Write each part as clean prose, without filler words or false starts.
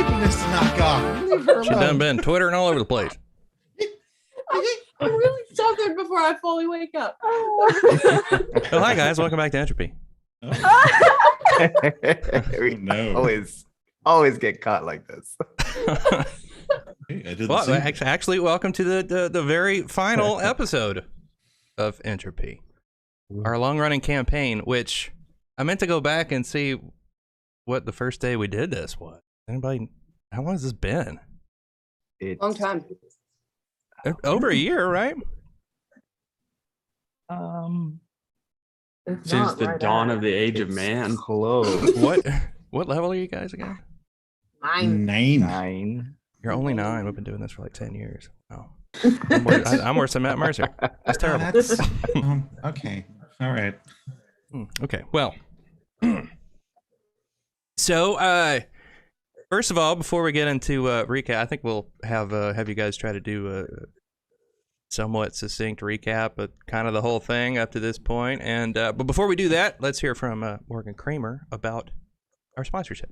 sleepiness to knock off. Leave her She done alone. been twittering all over the place. I'm really something before I fully wake up. Oh, hi guys, welcome back to Entropy. We No. always get caught like this. Hey, I didn't Well, see actually, welcome to the very final episode of Entropy, our long-running campaign. Which I meant to go back and see what the first day we did this was. Anybody? How long has this been? Long time. Over a year, right? If Since not, the right dawn at of the age of It's man. Close. What level are you guys again? 9. 9. 9. You're only 9. We've been doing this for like 10 years. Oh, I'm worse than Matt Mercer. That's terrible. That's, okay. All right. Okay, well. So, first of all, before we get into recap, I think we'll have you guys try to do a somewhat succinct recap of kind of the whole thing up to this point. And but before we do that, let's hear from Morgan Kramer about our sponsorship.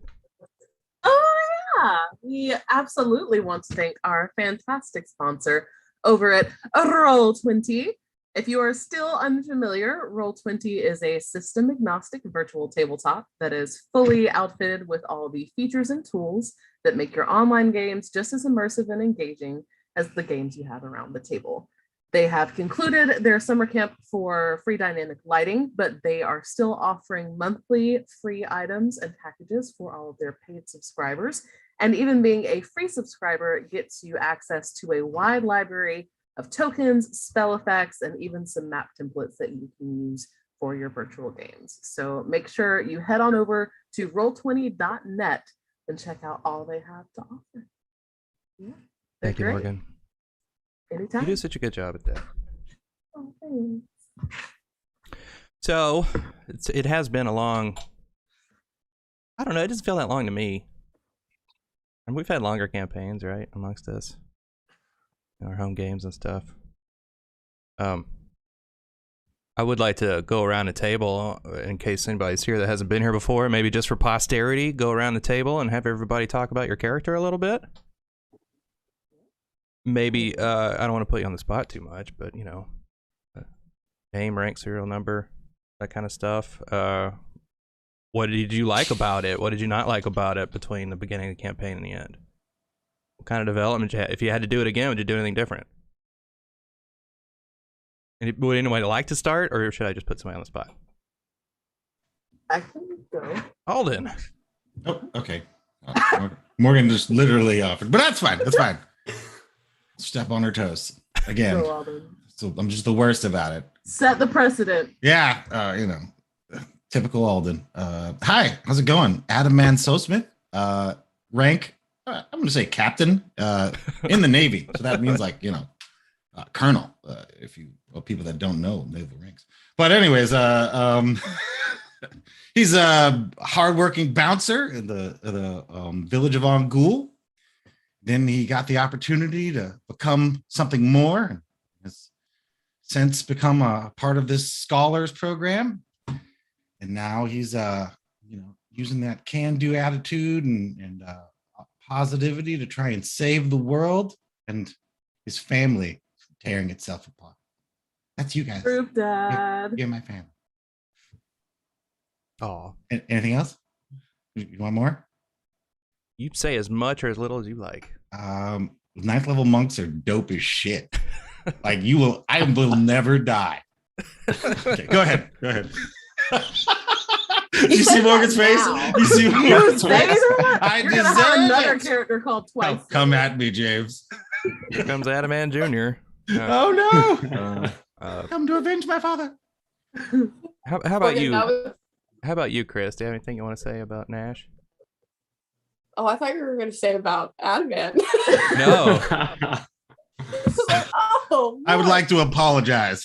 Oh, yeah. We absolutely want to thank our fantastic sponsor over at Roll20. If you are still unfamiliar, Roll20 is a system-agnostic virtual tabletop that is fully outfitted with all the features and tools that make your online games just as immersive and engaging as the games you have around the table. They have concluded their summer camp for free dynamic lighting, but they are still offering monthly free items and packages for all of their paid subscribers. And even being a free subscriber gets you access to a wide library of tokens, spell effects, and even some map templates that you can use for your virtual games. So make sure you head on over to roll20.net and check out all they have to offer. Yeah, Thank you, great. Morgan. Anytime. You do such a good job at that. Oh, thanks. So, it has been a long... I don't know, it doesn't feel that long to me. And we've had longer campaigns, right, amongst us. Our home games and stuff. I would like to go around the table in case anybody's here that hasn't been here before. Maybe just for posterity, go around the table and have everybody talk about your character a little bit. Maybe, I don't want to put you on the spot too much, but, you know, name, rank, serial number, that kind of stuff. What did you like about it? What did you not like about it between the beginning of the campaign and the end? What kind of development you had? If you had to do it again, would you do anything different? Would anybody like to start, or should I just put somebody on the spot? I can go. Alden. Oh, okay. Morgan just literally offered, but that's fine. That's fine. Step on her toes again. Go, Alden. So I'm just the worst about it. Set the precedent. Yeah, you know, typical Alden. Hi, how's it going? Adam Man Smith. Rank, I'm going to say captain in the Navy. So that means like, you know, colonel, if you, well, people that don't know the ranks. But anyways, he's a hardworking bouncer in the village of Angul. Then he got the opportunity to become something more, and has since become a part of this scholars program. And now he's you know, using that can-do attitude and positivity to try and save the world and his family from tearing itself apart. That's you guys. Group dad. You're my family. Oh, Anything else? You want more? you say as much or as little as you like. Ninth level monks are dope as shit. Like I will never die. Okay, go ahead. You see Morgan's face? You see Morgan's face? I You're gonna have another deserve it. character called twice. Come at me, James. Here comes Adam Man Jr. Oh no! Come to avenge my father. How about Okay, you? that was- How about you, Chris? Do you have anything you want to say about Nash? Oh, I thought you were going to say about Adman. No. Oh, I would what? like to apologize.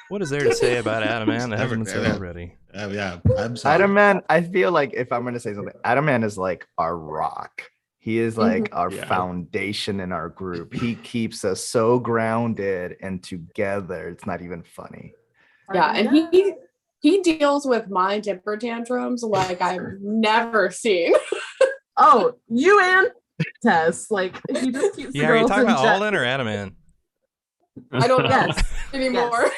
What is there to say about Adam Man that hasn't been said already? Yeah, I'm sorry. Adam Man, I feel like if I'm gonna say something, Adam Man is like our rock. He is like our foundation in our group. He keeps us so grounded and together. It's not even funny. Yeah, and he deals with my temper tantrums like I've never seen. Oh, you and Tess. Like he just keeps the Yeah, are you girls talking in about check. Alden or Adaman? I don't know Yes. anymore.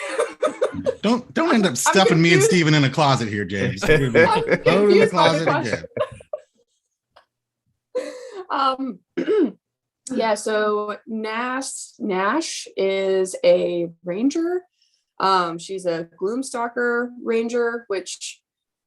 Don't end up stuffing me and confused. Steven in a closet here, James. I'm Load in the confused by the closet question. again. Yeah, so Nash is a ranger. She's a Gloomstalker ranger, which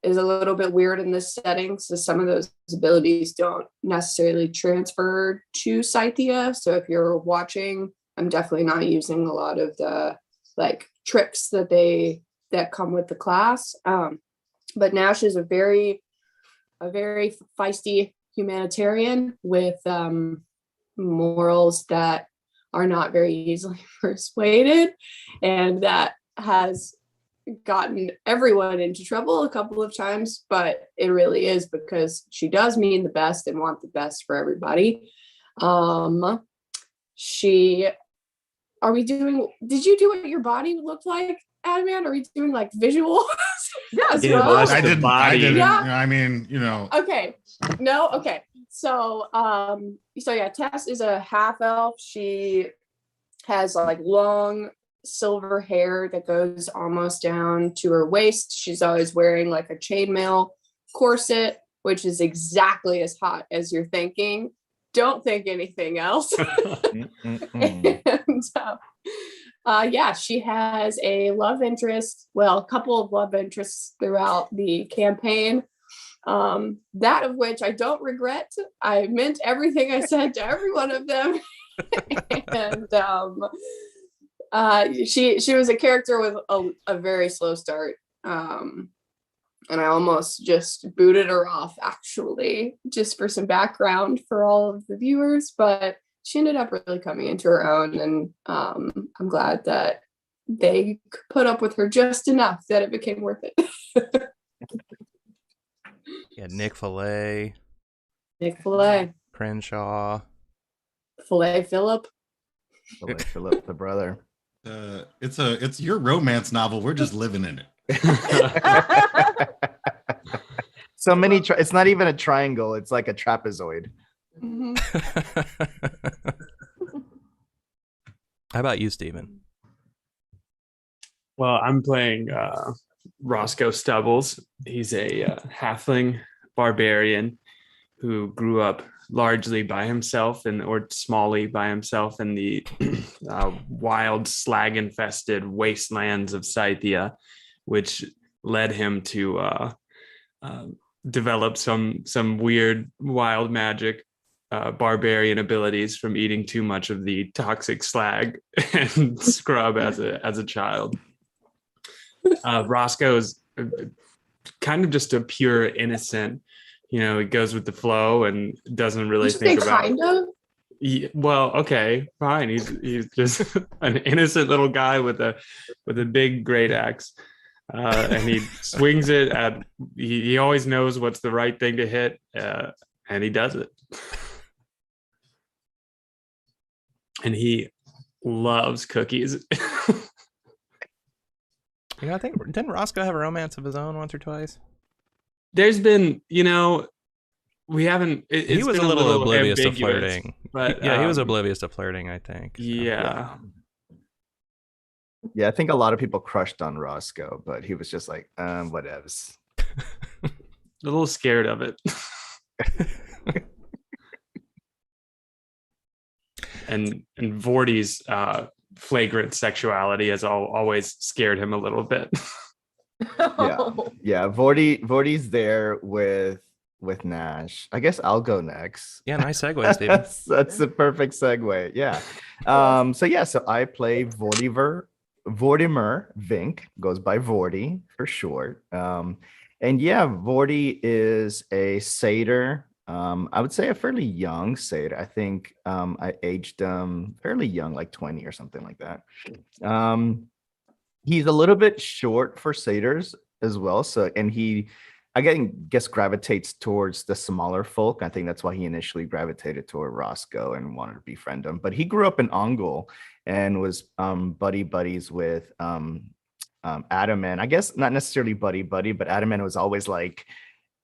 is a little bit weird in this setting. So some of those abilities don't necessarily transfer to Sycthia. So if you're watching, I'm definitely not using a lot of the like tricks that come with the class. But Nash is a very feisty humanitarian with morals that are not very easily persuaded, and that has gotten everyone into trouble a couple of times, but it really is because she does mean the best and want the best for everybody. Did you do what your body looked like, Adamant? Are we doing like visual as Yeah, well? that's I the didn't. body. Yeah. I mean, Okay. No, okay. So yeah, Tess is a half elf. She has like long silver hair that goes almost down to her waist. She's always wearing like a chainmail corset, which is exactly as hot as you're thinking. Don't think anything else. And yeah, she has a love interest, well, a couple of love interests throughout the campaign. That of which I don't regret. I meant everything I said to every one of them. And she was a character with a very slow start. And I almost just booted her off, actually, just for some background for all of the viewers. But she ended up really coming into her own, and I'm glad that they put up with her just enough that it became worth it. Yeah, Nick Fillet, Nick Fillet, Crenshaw. Fillet Phillip. Philip, the brother. it's your romance novel. We're just living in it. So many. It's not even a triangle. It's like a trapezoid. Mm-hmm. How about you, Steven? Well, I'm playing Roscoe Stubbles. He's a halfling barbarian who grew up largely by himself or smallly by himself in the wild slag-infested wastelands of Sycthia, which led him to develop some weird wild magic barbarian abilities from eating too much of the toxic slag and scrub as a child. Roscoe is kind of just a pure innocent, he goes with the flow and doesn't really think about kind of. Well, okay, fine. He's just an innocent little guy with a big great axe, and he swings it at. He always knows what's the right thing to hit, and he does it. And he loves cookies. I think didn't Roscoe have a romance of his own once or twice? There's been, we haven't. He was a little oblivious to ambiguous, flirting, but yeah, he was oblivious to flirting, I think. So. Yeah. Yeah, I think a lot of people crushed on Roscoe, but he was just like, whatevs. A little scared of it. and Vorty's flagrant sexuality has always scared him a little bit. Yeah. Vorty's there with Nash. I guess I'll go next. Yeah, nice segue, Steven. That's the perfect segue. Yeah. So I play Vortimer Vink, goes by Vorty for short. And yeah, Vorty is a satyr. I would say a fairly young satyr. I think I aged him fairly young, like 20 or something like that. He's a little bit short for satyrs as well. So, and I guess gravitates towards the smaller folk. I think that's why he initially gravitated toward Roscoe and wanted to befriend him. But he grew up in Ongol and was buddies with Adaman. I guess not necessarily buddy, but Adaman was always like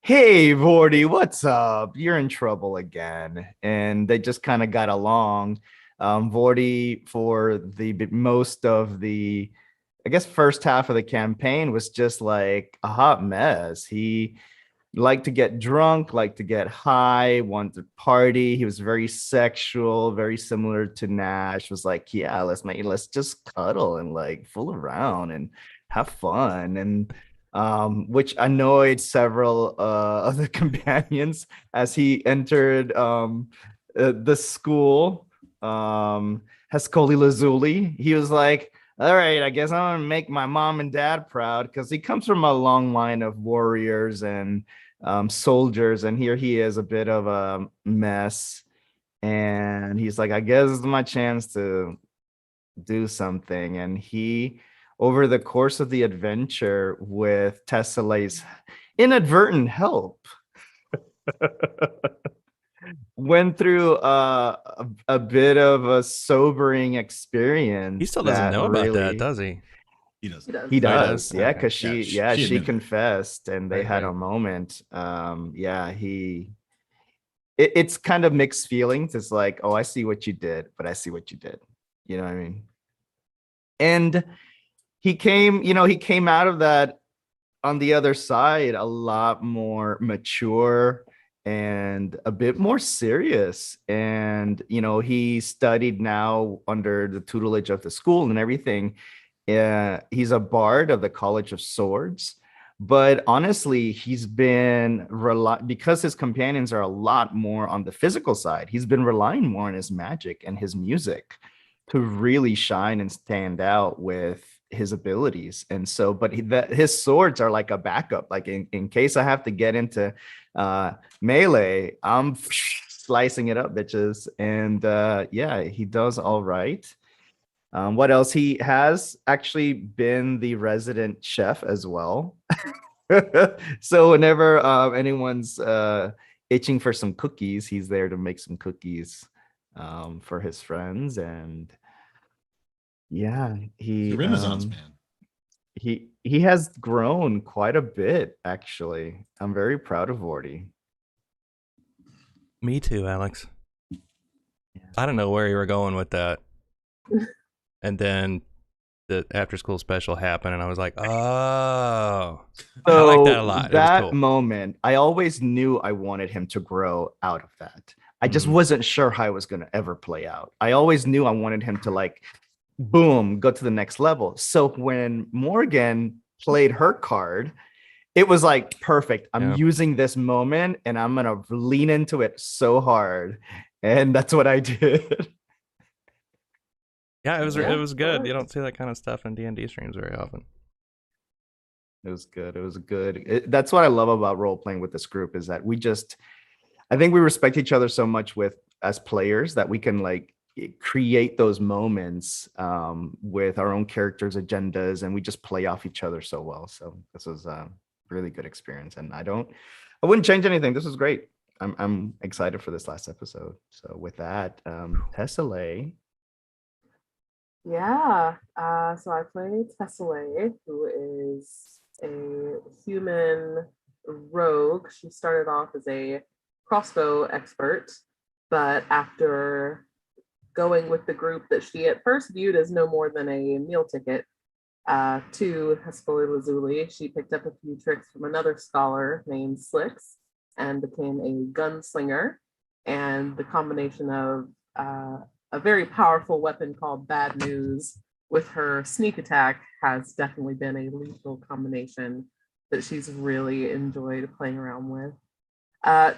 hey, Vorty, what's up? You're in trouble again. And they just kind of got along. Vorty, for the most of the, I guess, first half of the campaign, was just like a hot mess. He liked to get drunk, liked to get high, wanted to party. He was very sexual, very similar to Nash. Was like, yeah, let's just cuddle and like fool around and have fun. And which annoyed several of the companions as he entered the school. Haskoli Lazuli. He was like, all right, I guess I'm gonna make my mom and dad proud because he comes from a long line of warriors and soldiers, and here he is, a bit of a mess. And he's like, I guess it's my chance to do something. And he, over the course of the adventure, with Tessela's inadvertent help, went through a bit of a sobering experience. He still doesn't that know about that, really- does he? He does. He does. He Oh, he does, does? yeah, Okay. because Yeah, she, she she admitted it. confessed, and they Right, had right. a moment. Yeah, it's kind of mixed feelings. It's like, oh, I see what you did, but I see what you did. You know what I mean? And he came out of that on the other side a lot more mature and a bit more serious. And he studied now under the tutelage of the school and everything. He's a bard of the College of Swords, but honestly, he's been because his companions are a lot more on the physical side. He's been relying more on his magic and his music to really shine and stand out with his abilities. And so, but his swords are like a backup. Like in case I have to get into melee, I'm slicing it up, bitches. And yeah, he does all right. What else? He has actually been the resident chef as well. So whenever anyone's itching for some cookies, he's there to make some cookies for his friends. And yeah, He's a Renaissance man. he has grown quite a bit, actually. I'm very proud of Vorty. Me too, Alex. Yeah. I don't know where you were going with that. And then the after school special happened, and I was like, oh. I like that a lot. It was That cool. moment, I always knew I wanted him to grow out of that. I just Mhm. wasn't sure how it was going to ever play out. I always knew I wanted him to like, boom, go to the next level. So when Morgan played her card, it was like, perfect. I'm Yeah. using this moment and I'm going to lean into it so hard. And that's what I did. Yeah, it was Yeah, it was good. sure. You don't see that kind of stuff in D&D streams very often. It was good. It was good. That's what I love about role playing with this group, is that I think we respect each other so much as players that we can like create those moments with our own characters' agendas, and we just play off each other so well. So this was a really good experience, and I wouldn't change anything. This was great. I'm excited for this last episode. So with that, Tesselae. Yeah. So I play Tesselae, who is a human rogue. She started off as a crossbow expert, but after going with the group that she at first viewed as no more than a meal ticket to Hespoli Lazuli, she picked up a few tricks from another scholar named Slicks and became a gunslinger. And the combination of a very powerful weapon called Bad News with her sneak attack has definitely been a lethal combination that she's really enjoyed playing around with.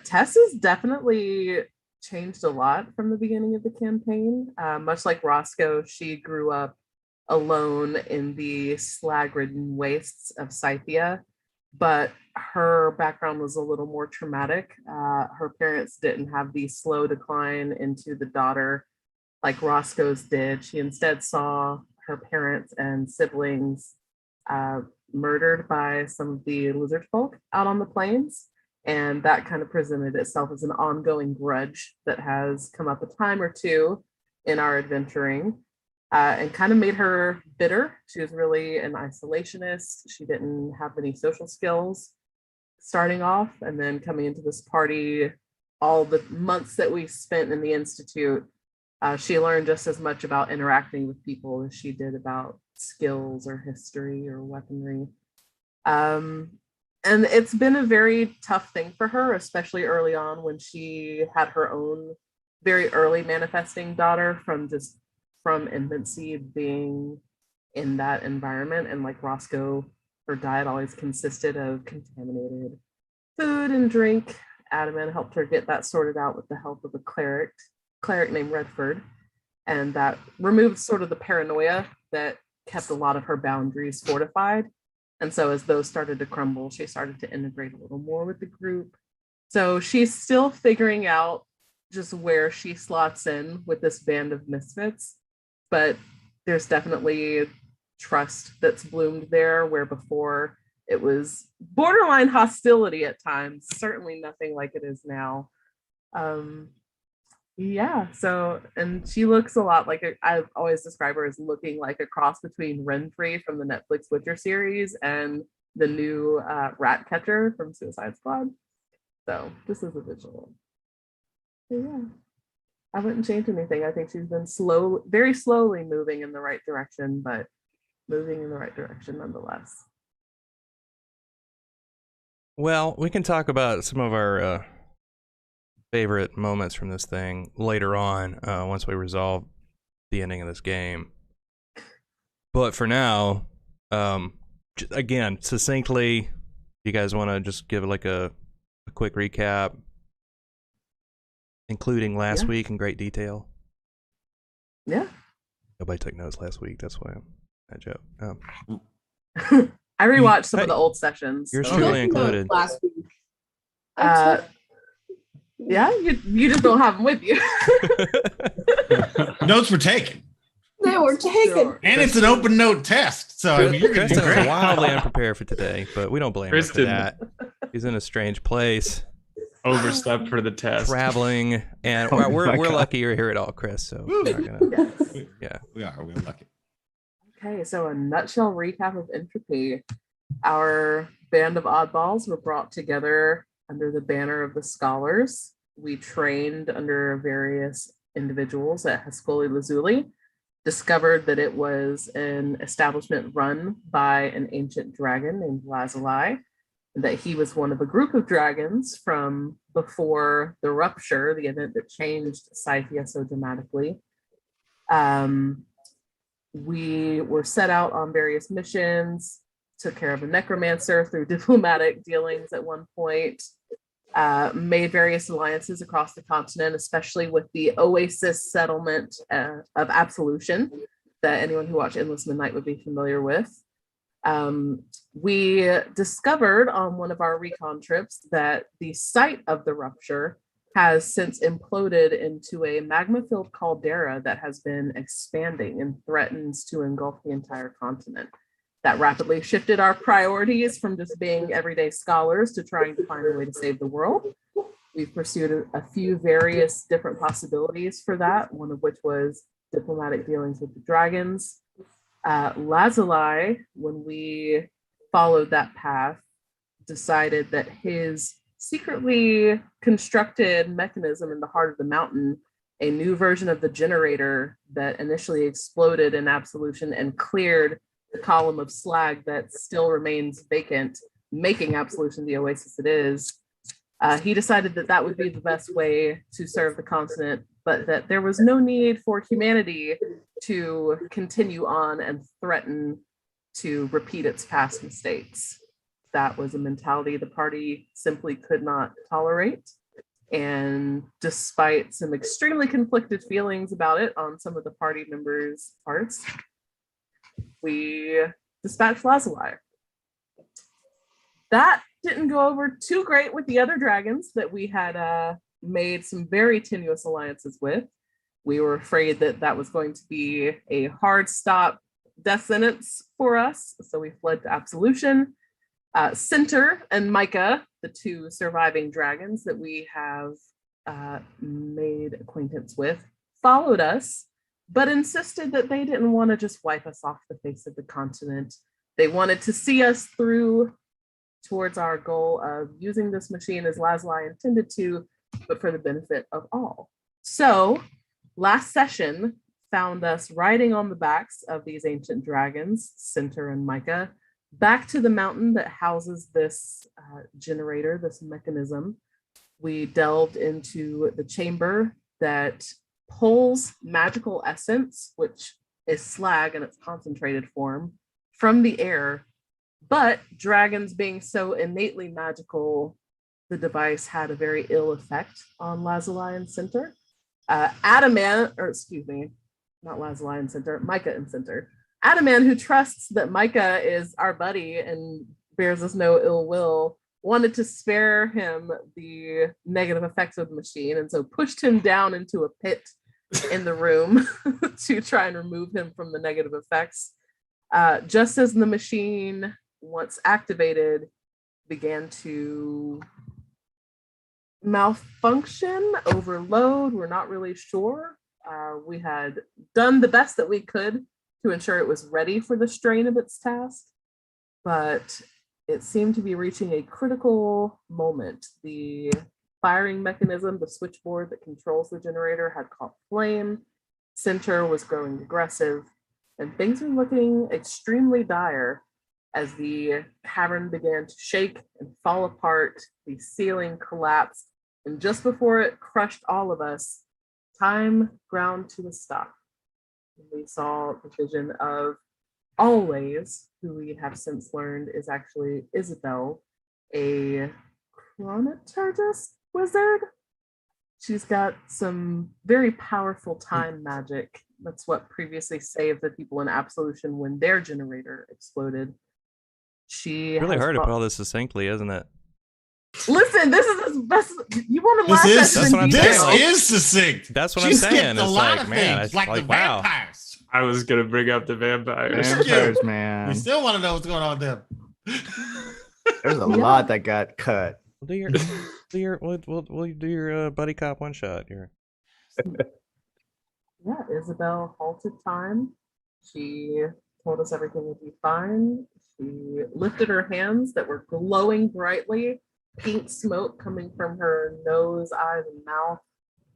Tess has definitely changed a lot from the beginning of the campaign. Much like Roscoe, she grew up alone in the slag-ridden wastes of Sycthia, but her background was a little more traumatic. Her parents didn't have the slow decline into the daughter like Roscoe's did. She instead saw her parents and siblings murdered by some of the lizard folk out on the plains. And that kind of presented itself as an ongoing grudge that has come up a time or two in our adventuring and kind of made her bitter. She was really an isolationist. She didn't have any social skills. starting off and then coming into this party, all the months that we spent in the Institute, she learned just as much about interacting with people as she did about skills or history or weaponry. And it's been a very tough thing for her, especially early on when she had her own very early manifesting daughter from infancy being in that environment. And like Roscoe, her diet always consisted of contaminated food and drink. Adaman helped her get that sorted out with the help of a cleric named Redford. And that removed sort of the paranoia that kept a lot of her boundaries fortified. And so as those started to crumble, she started to integrate a little more with the group. So she's still figuring out just where she slots in with this band of misfits, but there's definitely trust that's bloomed there, where before it was borderline hostility at times, certainly nothing like it is now. So, and she looks a lot like, I've always described her as looking like a cross between Renfrey from the Netflix Witcher series and the new rat catcher from Suicide Squad. So this is a visual. But yeah, I wouldn't change anything. I think she's been very slowly moving in the right direction, but moving in the right direction nonetheless. Well, we can talk about some of our favorite moments from this thing later on, once we resolve the ending of this game. But for now, again, succinctly, you guys want to just give like a quick recap, including last week in great detail? Yeah. Nobody took notes last week. That's why that joke. I rewatched some of the old sessions. Yours truly included. Last week. Yeah, you just don't have them with you. Notes were taken. They were taken. Sure. And it's an open note test. So I mean, you're going to do Kristen is great. wildly unprepared for today, but we don't blame him for that. He's in a strange place, Overstepped for the test. traveling, and Oh we're my God. lucky you're here at all, Chris. So we're not gonna, yeah. We're lucky. Okay, so a nutshell recap of Entropy. Our band of oddballs were brought together under the banner of the Scholars. We trained under various individuals at Haskoli Lazuli, discovered that it was an establishment run by an ancient dragon named Lazuli, and that he was one of a group of dragons from before the rupture, the event that changed Sycthia so dramatically. We were set out on various missions, took care of a necromancer through diplomatic dealings at one point, made various alliances across the continent, especially with the Oasis settlement of Absolution that anyone who watched Endless Midnight would be familiar with. We discovered on one of our recon trips that the site of the rupture has since imploded into a magma-filled caldera that has been expanding and threatens to engulf the entire continent. That rapidly shifted our priorities from just being everyday scholars to trying to find a way to save the world. We've pursued a few various different possibilities for that, one of which was diplomatic dealings with the dragons. Lazuli, when we followed that path, decided that his secretly constructed mechanism in the heart of the mountain, a new version of the generator that initially exploded in Absolution and cleared the column of slag that still remains vacant, making Absolution the oasis it is. He decided that that would be the best way to serve the continent, but that there was no need for humanity to continue on and threaten to repeat its past mistakes. That was a mentality the party simply could not tolerate. And despite some extremely conflicted feelings about it on some of the party members' parts, we dispatched Lazuli. That didn't go over too great with the other dragons that we had made some very tenuous alliances with. We were afraid that that was going to be a hard stop death sentence for us, so we fled to Absolution. Center and Micah, the two surviving dragons that we have made acquaintance with, followed us, but insisted that they didn't want to just wipe us off the face of the continent. They wanted to see us through towards our goal of using this machine as Lazuli intended to, but for the benefit of all. So last session found us riding on the backs of these ancient dragons, Center and Micah, back to the mountain that houses this generator, this mechanism. We delved into the chamber that pulls magical essence, which is slag in its concentrated form, from the air. But dragons being so innately magical, the device had a very ill effect on Lazuli and Center. Adamant, or excuse me, not Lazuli and Center, Micah and Center. Adamant, who trusts that Micah is our buddy and bears us no ill will, wanted to spare him the negative effects of the machine, and so pushed him down into a pit in the room to try and remove him from the negative effects. Just as the machine, once activated, began to malfunction, overload, we're not really sure. We had done the best that we could to ensure it was ready for the strain of its task, but it seemed to be reaching a critical moment. The firing mechanism, the switchboard that controls the generator, had caught flame. Center was growing aggressive, and things were looking extremely dire as the cavern began to shake and fall apart. The ceiling collapsed, and just before it crushed all of us, time ground to a stop. We saw the vision of Always, who we have since learned is actually Isabel, a chronoturgist wizard. She's got some very powerful time magic. That's what previously saved the people in Absolution when their generator exploded. She Really hard to put all this succinctly, isn't it? Listen, this is as best. You want to laugh at that's what I'm This saying. is succinct. That's what She I'm skipped saying. a It's lot like, of man, things, it's like the wow. vampires. I was gonna bring up the vampires. Vampires, You man. still want to know what's going on with them? There's a lot that got cut. We'll do your buddy cop one shot here. Yeah, Isabel halted time. She told us everything would be fine. She lifted her hands that were glowing brightly, pink smoke coming from her nose, eyes, and mouth.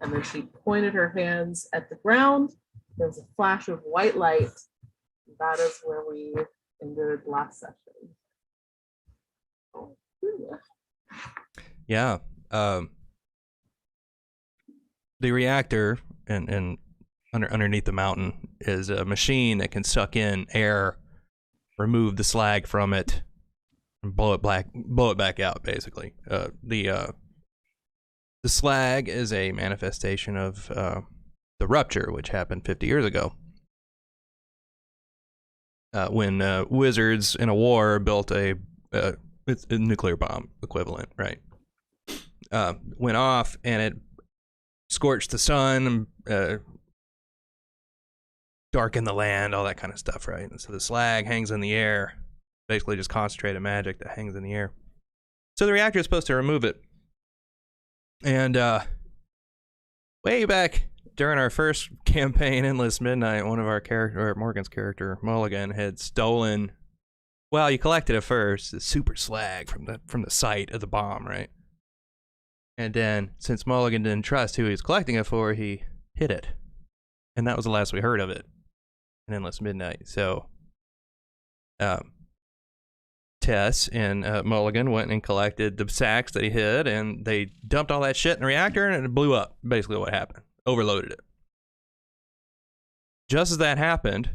And then she pointed her hands at the ground. There was a flash of white light. That is where we ended last session. Oh, Yeah. The reactor and underneath the mountain is a machine that can suck in air, remove the slag from it, and blow it back out. Basically, the slag is a manifestation of the rupture, which happened 50 years ago. When wizards in a war built it's a nuclear bomb equivalent, right? Went off and it scorched the sun, darkened the land, all that kind of stuff, right? And so the slag hangs in the air, basically just concentrated magic that hangs in the air. So the reactor is supposed to remove it. And way back during our first campaign, Endless Midnight, one of our Morgan's character, Mulligan, had stolen. Well, you collected it first, the super slag from the site of the bomb, right? And then, since Mulligan didn't trust who he was collecting it for, he hid it. And that was the last we heard of it in Endless Midnight. So, Tess and Mulligan went and collected the sacks that he hid, and they dumped all that shit in the reactor, and it blew up. Basically what happened. Overloaded it. Just as that happened,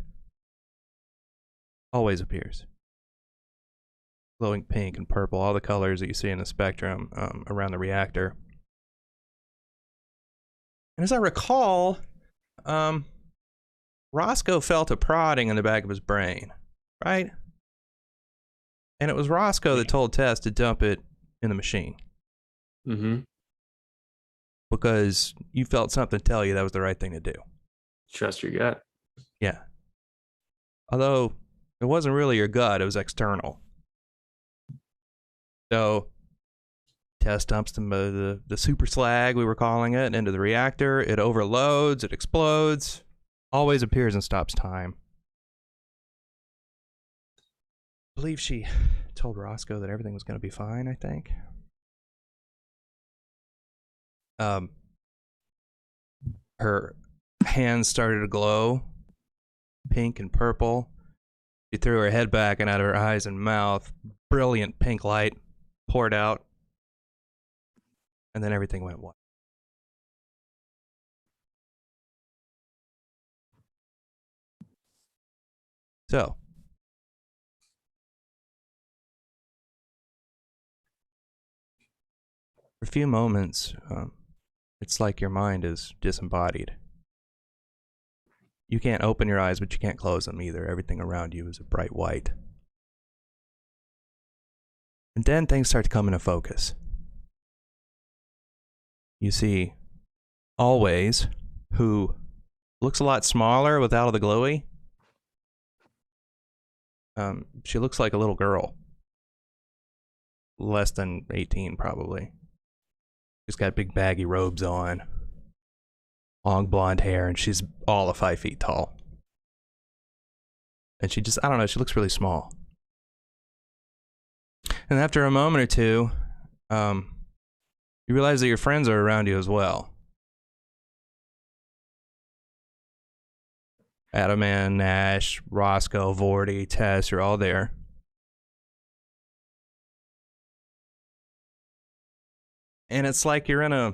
Always appears. Glowing pink and purple, all the colors that you see in the spectrum around the reactor. And as I recall, Roscoe felt a prodding in the back of his brain, right? And it was Roscoe that told Tess to dump it in the machine. Mm-hmm. Because you felt something tell you that was the right thing to do. Trust your gut. Yeah. Although it wasn't really your gut, it was external. So Tess dumps the super slag, we were calling it, into the reactor. It overloads, it explodes, Always appears and stops time. I believe she told Roscoe that everything was going to be fine, I think. Her hands started to glow, pink and purple. She threw her head back, and out of her eyes and mouth, brilliant pink light poured out. And then everything went white. So, for a few moments, it's like your mind is disembodied. You can't open your eyes, but you can't close them either. Everything around you is a bright white. And then things start to come into focus. You see Always, who looks a lot smaller without the glowy. She looks like a little girl. Less than 18, probably. She's got big baggy robes on. Long blonde hair, and she's all of 5 feet tall. And she just, I don't know, she looks really small. And after a moment or two, you realize that your friends are around you as well. Adaman, Nash, Roscoe, Vorty, Tess, you're all there. And it's like you're in a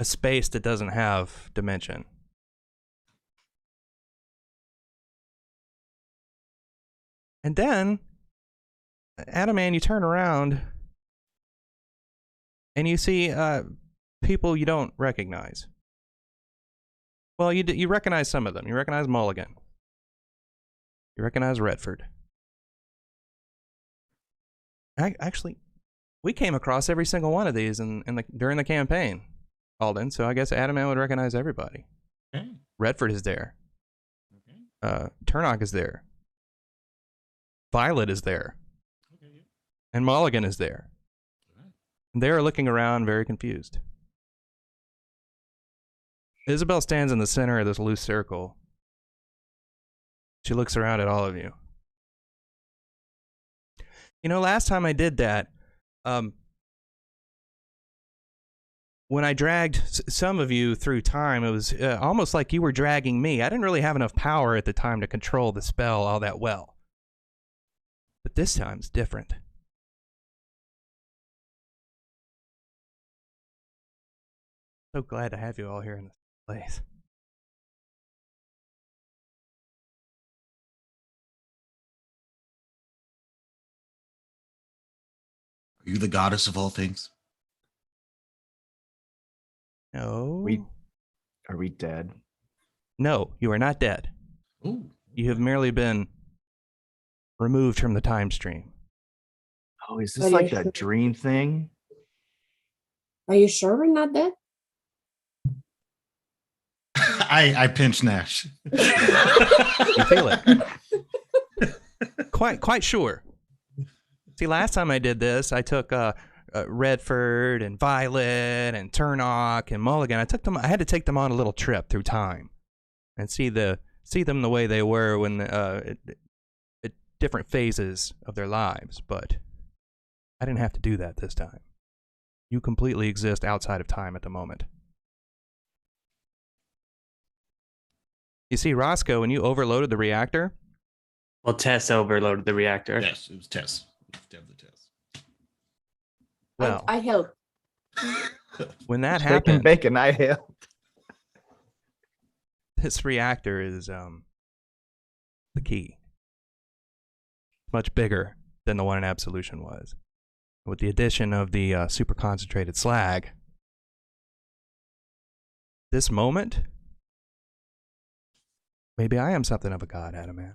space that doesn't have dimension. And then, Adaman, you turn around and you see people you don't recognize. Well, you recognize some of them. You recognize Mulligan. You recognize Redford. Actually, we came across every single one of these during the campaign, Alden. So I guess Adaman would recognize everybody. Okay. Redford is there. Okay. Turnock is there. Violet is there. Okay. And Mulligan is there. They're looking around very confused. Isabel stands in the center of this loose circle. She looks around at all of you. You know, last time I did that, when I dragged some of you through time, it was almost like you were dragging me. I didn't really have enough power at the time to control the spell all that well. But this time it's different. So glad to have you all here in this place. Are you the goddess of all things? No. Are we dead? No, you are not dead. Ooh. You have merely been removed from the time stream. Oh, is Are this you like sure? that dream thing? Are you sure we're not dead? I pinch Nash. You feel it. Quite sure. See, last time I did this, I took Redford and Violet and Turnock and Mulligan. I had to take them on a little trip through time and see them the way they were when at different phases of their lives. But I didn't have to do that this time. You completely exist outside of time at the moment. You see, Roscoe, when you overloaded the reactor. Well, Tess overloaded the reactor. Yes, it was Tess. It was definitely Tess. Well, I helped. when that Steak and happened, bacon, I helped. this reactor is the key. Much bigger than the one in Absolution was. With the addition of the super concentrated slag, this moment, maybe I am something of a god, Adaman.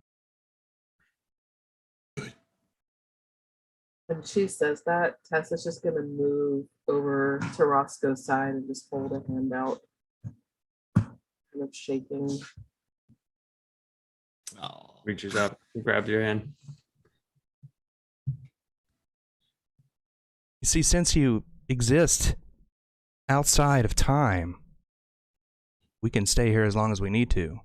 When she says that, Tess is just gonna move over to Roscoe's side and just hold a hand out, kind of shaking. Oh. Reaches up and grabs your hand. You see, since you exist outside of time, we can stay here as long as we need to.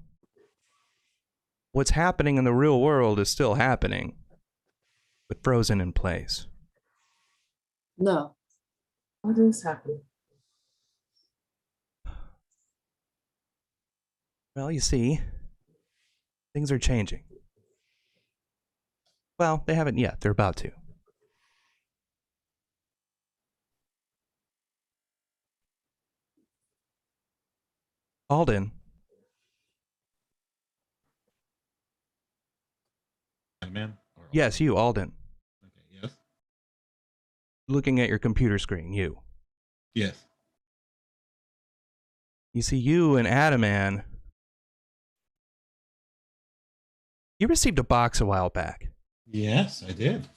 What's happening in the real world is still happening. but frozen in place. No. What is happening? Well, you see, things are changing. Well, they haven't yet. They're about to. Alden, Man. yes, you, Alden. Okay, yes. Looking at your computer screen, you. Yes. You see, you and Adaman, you received a box a while back. Yes, I did. Why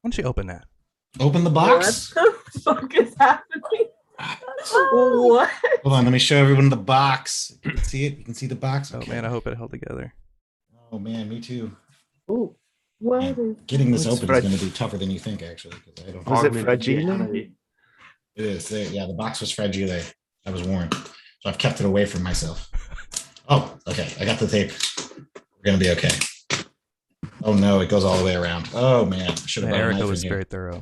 don't you open that? Open the box. What the fuck is happening? What? Hold on, let me show everyone the box. You can see it. You can see the box. Oh Okay. man, I hope it held together. Oh man, me too. Ooh. What Man, is getting this It's open is going to be tougher than you think, actually. Because I don't. Was it Augmented fragile? reality. It is. Yeah, the box was fragile. I was warned, so I've kept it away from myself. Oh, okay. I got the tape. We're gonna be okay. Oh no, it goes all the way around. Oh man, I should have brought a Erica knife was in here. very thorough.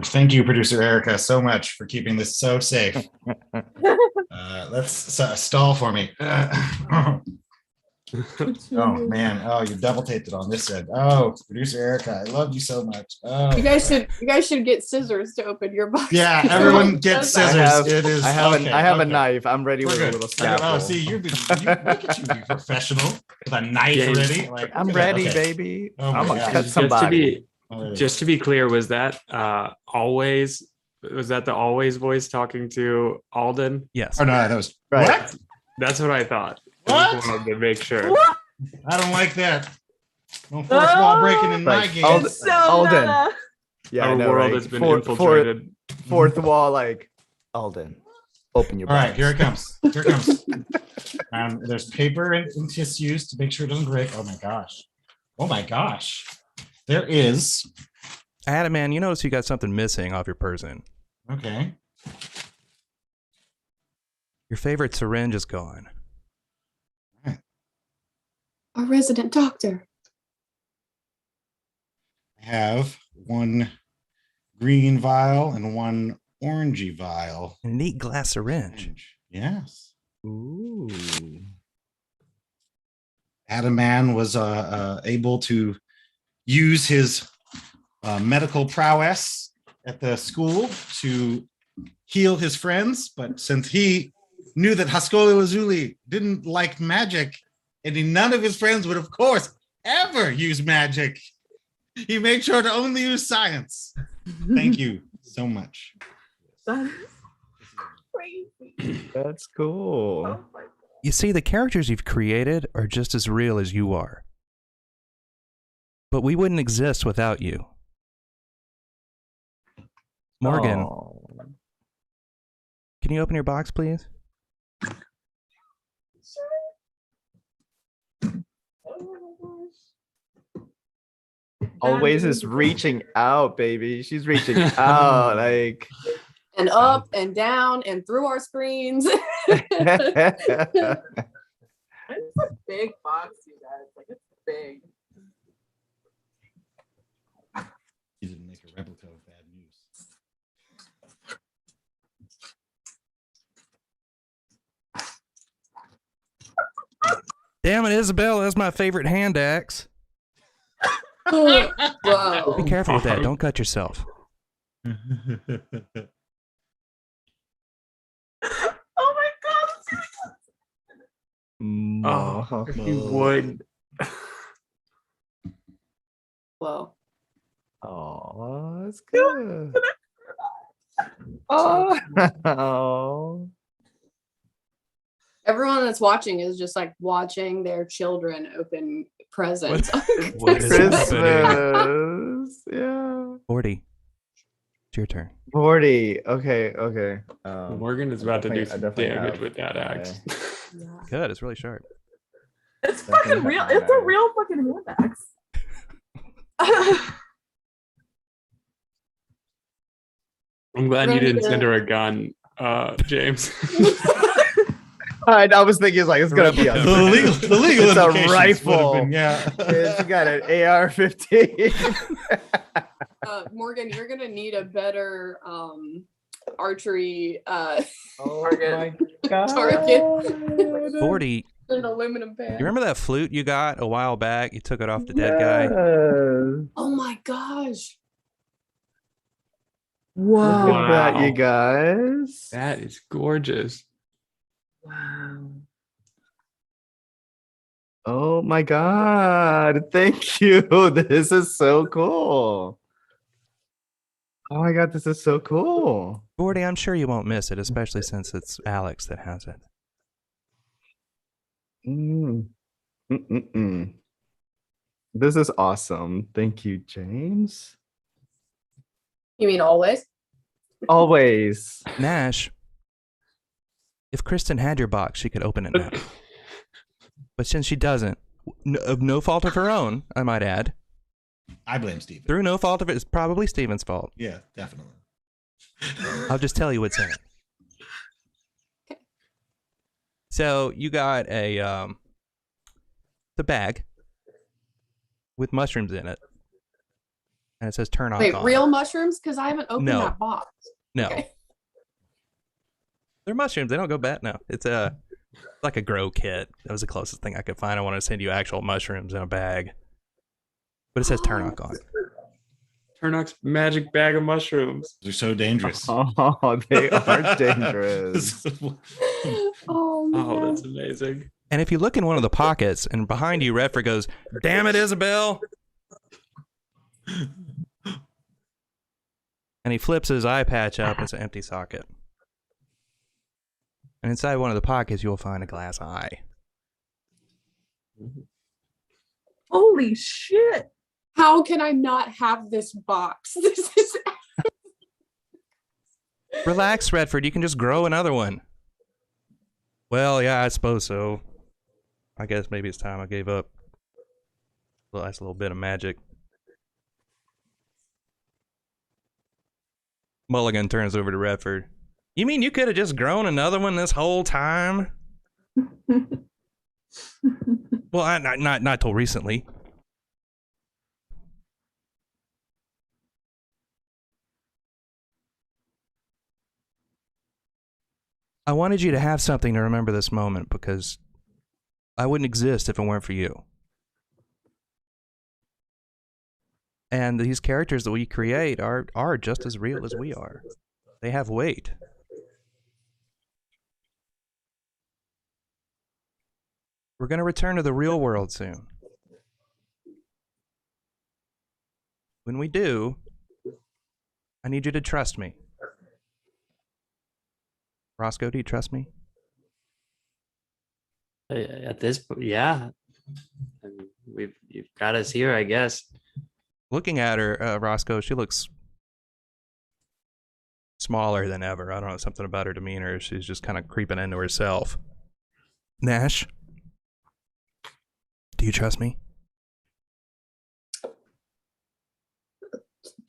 Thank you, producer Erica, so much for keeping this so safe. Let's stall for me. Oh man, oh you double taped it on this end. Oh, producer Erica, I love you so much. Oh, You guys should get scissors to open your box. yeah, everyone get scissors. It is. I have a okay. knife. I'm ready We're with good. a little Look at- scalpel. Oh, see, you look at you, you professional with a knife James. ready. Like I'm look at that. ready, Okay. baby. Oh my I'm gonna gosh. cut somebody. Just to be clear, was that always was that the always voice talking to Alden? Yes. Oh no, that was Right. what? That's what I thought. I What? just wanted to make sure. What? I don't like that. No fourth wall breaking in my Like, game. Alden- It's so Alden. meta. Yeah, I Our know, world right? has been infiltrated. Fourth wall, like Alden. Open your All right, box. here it comes. Here it comes. There's paper and tissues to make sure it doesn't break. Oh my gosh. Oh my gosh. There is. Adaman, you notice you got something missing off your person. Okay. Your favorite syringe is gone. Our resident doctor. I have one green vial and one orangey vial. A neat glass syringe. Yes. Ooh. Adaman was able to use his medical prowess at the school to heal his friends, but since he knew that Haskola Lazuli didn't like magic, and none of his friends would, of course, ever use magic, he made sure to only use science. Thank you so much. That is crazy. That's cool. Oh my God. You see, the characters you've created are just as real as you are. But we wouldn't exist without you. Morgan, Oh. can you open your box, please? Always is reaching out, baby. She's reaching out, like. And up and down and through our screens. It's a big box, you guys. Like it's big. He didn't make a replica of bad news. Damn it, Isabel, that's my favorite hand axe. Whoa. Be careful with that. Don't cut yourself. Oh my God. Oh, if you would. Whoa. Oh, that's good. Oh. Everyone that's watching is just like watching their children open presents. What is happening? Christmas. Yeah. 40. It's your turn. 40. Okay. Morgan is about to do I some definitely damage have- with that axe. Yeah. Good, it's really sharp. It's Definitely fucking real. have It's a that. real fucking hand axe. I'm glad you Ready didn't to- send her a gun, James. I was thinking it's gonna be a The legal It's a implications would have rifle. been, yeah. It's got an AR-15. Morgan, you're gonna need a better archery Oh Target. my god! target. 40. An aluminum pan. You remember that flute you got a while back? You took it off the dead guy. Yes. Oh my gosh. Look Whoa. at that, Wow. you guys. That is gorgeous. Wow. Oh my god! Thank you. This is so cool. Oh my god, this is so cool. 40, I'm sure you won't miss it, especially since it's Alex that has it. Mm. This is awesome. Thank you, James. You mean always? Always. Nash, if Kristen had your box, she could open it now. But since she doesn't, of no fault of her own, I might add, I blame Steven. through no fault of it, it's probably Steven's fault. Yeah, definitely. I'll just tell you what's in it. So you got the bag with mushrooms in it, and it says "turn off." Wait, on. real mushrooms? Because I haven't opened No. that box. No, Okay. they're mushrooms. They don't go bad. No, it's like a grow kit. That was the closest thing I could find. I wanted to send you actual mushrooms in a bag, but it says "turnock" on. Turnock's magic bag of mushrooms. They're so dangerous. Oh, they are dangerous. Oh man. Oh, that's amazing. And if you look in one of the pockets, and behind you, Redford goes, "Damn it, Isabel!" And he flips his eye patch up. It's an empty socket. And inside one of the pockets, you'll find a glass eye. Holy shit. How can I not have this box? This is Relax, Redford. You can just grow another one. Well, yeah, I suppose so. I guess maybe it's time I gave up. Well, that's a little bit of magic. Mulligan turns over to Redford. You mean you could have just grown another one this whole time? Well, not till recently. I wanted you to have something to remember this moment because I wouldn't exist if it weren't for you. And these characters that we create are just as real as we are. They have weight. We're going to return to the real world soon. When we do, I need you to trust me. Roscoe, do you trust me? At this point, yeah. I mean, you've got us here, I guess. Looking at her, Roscoe, she looks smaller than ever. I don't know, something about her demeanor. She's just kind of creeping into herself. Nash, do you trust me?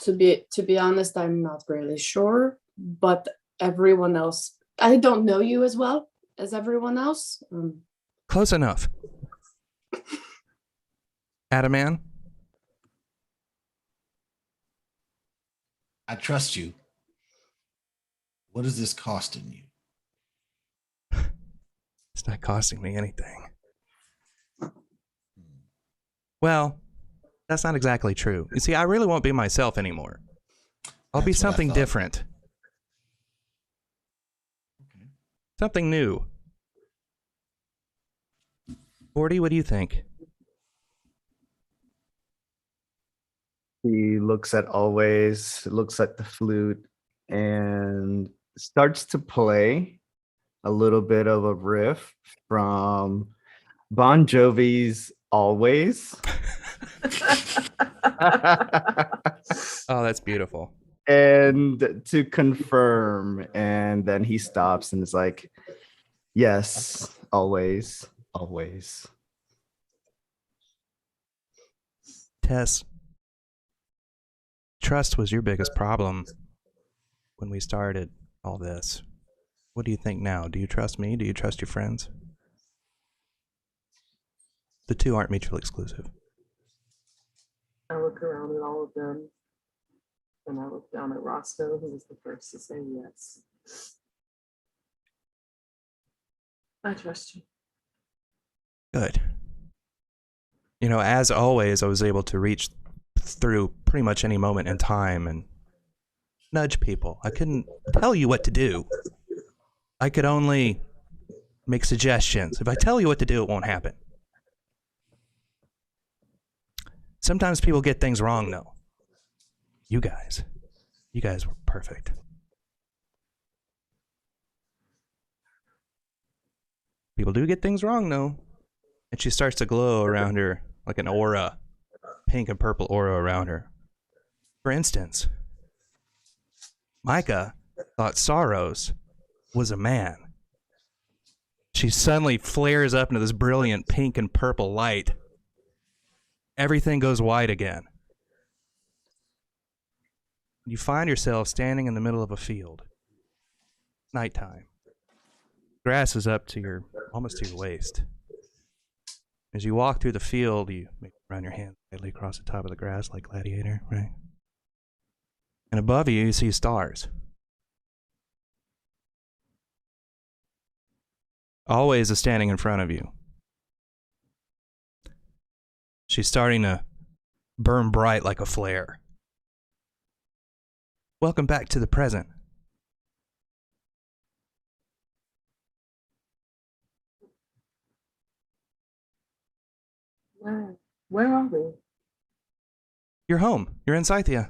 to be honest, I'm not really sure, but everyone else, I don't know you as well as everyone else. Close enough. Adaman, I trust you. What is this costing you? it's not costing me anything. Well, that's not exactly true. You see, I really won't be myself anymore. I'll be That's what I something thought. different. Okay. Something new. 40, what do you think? He looks at Always, looks at the flute, and starts to play a little bit of a riff from Bon Jovi's Always. Oh, that's beautiful. And to confirm, and then he stops and is like, yes, always, always. Tess, trust was your biggest problem when we started all this. What do you think now? Do you trust me? Do you trust your friends? The two aren't mutually exclusive. I look around at all of them, and I look down at Roscoe, who was the first to say yes. I trust you. Good. You know, as always, I was able to reach through pretty much any moment in time and nudge people. I couldn't tell you what to do. I could only make suggestions. If I tell you what to do, it won't happen. Sometimes people get things wrong, though. You guys were perfect. People do get things wrong, though. And she starts to glow around her like an aura, pink and purple aura around her. For instance, Micah thought Sorrows was a man. She suddenly flares up into this brilliant pink and purple light. Everything goes white again. You find yourself standing in the middle of a field. Nighttime. Grass is up to almost to your waist. As you walk through the field, you run your hand lightly across the top of the grass like Gladiator, right? And above you, you see stars. Always is standing in front of you. She's starting to burn bright like a flare. Welcome back to the present. Where are we? You're home. You're in Sycthia.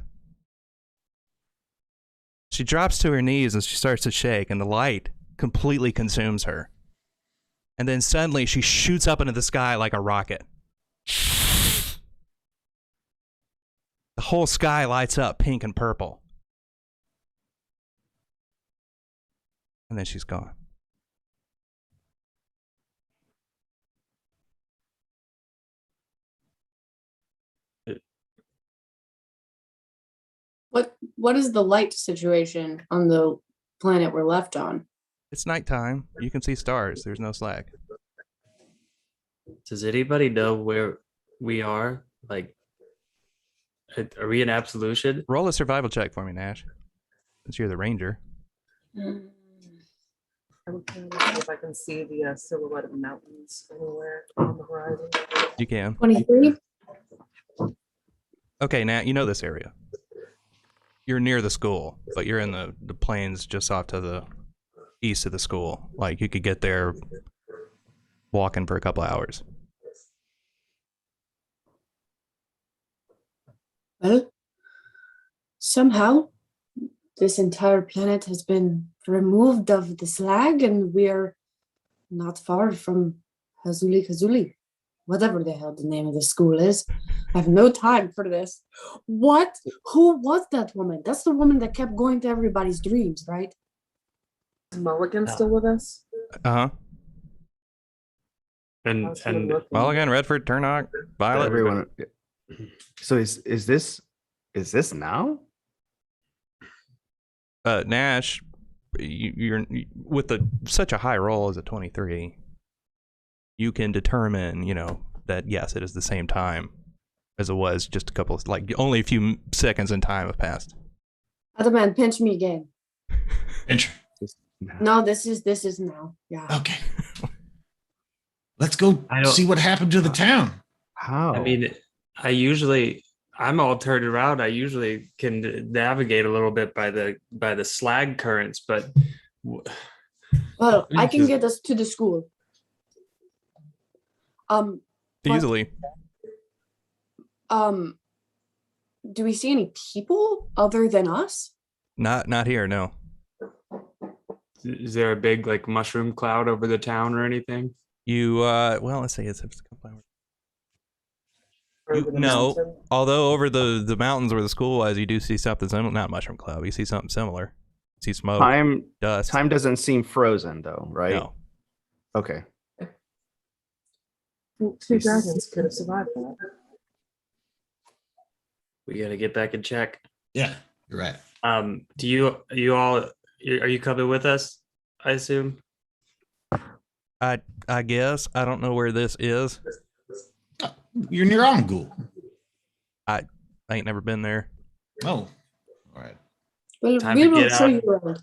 She drops to her knees and she starts to shake, and the light completely consumes her. And then suddenly she shoots up into the sky like a rocket. The whole sky lights up pink and purple. And then she's gone. What is the light situation on the planet we're left on? It's nighttime. You can see stars. There's no slag. Does anybody know where we are? Like, are we in absolution? Roll a survival check for me, Nash. Since you're the ranger. I'm trying to see if I can see the silhouette of mountains anywhere on the horizon. You can. 23? Okay, Nat, you know this area. You're near the school, but you're in the plains just off to the east of the school. Like, you could get there walking for a couple hours. Well, somehow this entire planet has been removed of the slag, and we're not far from Hazuli, whatever the hell the name of the school is. I have no time for this. What? Who was that woman? That's the woman that kept going to everybody's dreams, right? Is Mulligan still with us? Uh-huh. And Mulligan, Redford, Turnock, Violet. Everyone. So is this now? Nash, you're with such a high roll as a 23. You can determine, that yes, it is the same time as it was just only a few seconds in time have passed. Other man, pinch me again. Pinch. No, this is now. Yeah. Okay. Let's go see what happened to the town. How? I mean, I'm all turned around. I usually can navigate a little bit by the slag currents, but Well, I can get us to the school. But, Easily. do we see any people other than us? Not here, no. is there a big like mushroom cloud over the town or anything? You well, let's say it's a couple hours. Over the No, mountain? although over the mountains where the school was, you do see something similar. Not mushroom cloud. You see something similar. You see smoke, dust. Time doesn't seem frozen though, right? No. Okay. Two dragons could have survived that. We gotta get back and check. Yeah, you're right. Are you coming with us? I assume. I guess I don't know where this is. You're near Angul. I ain't never been there. Oh, all right. Well, Time we to will get show out. you around.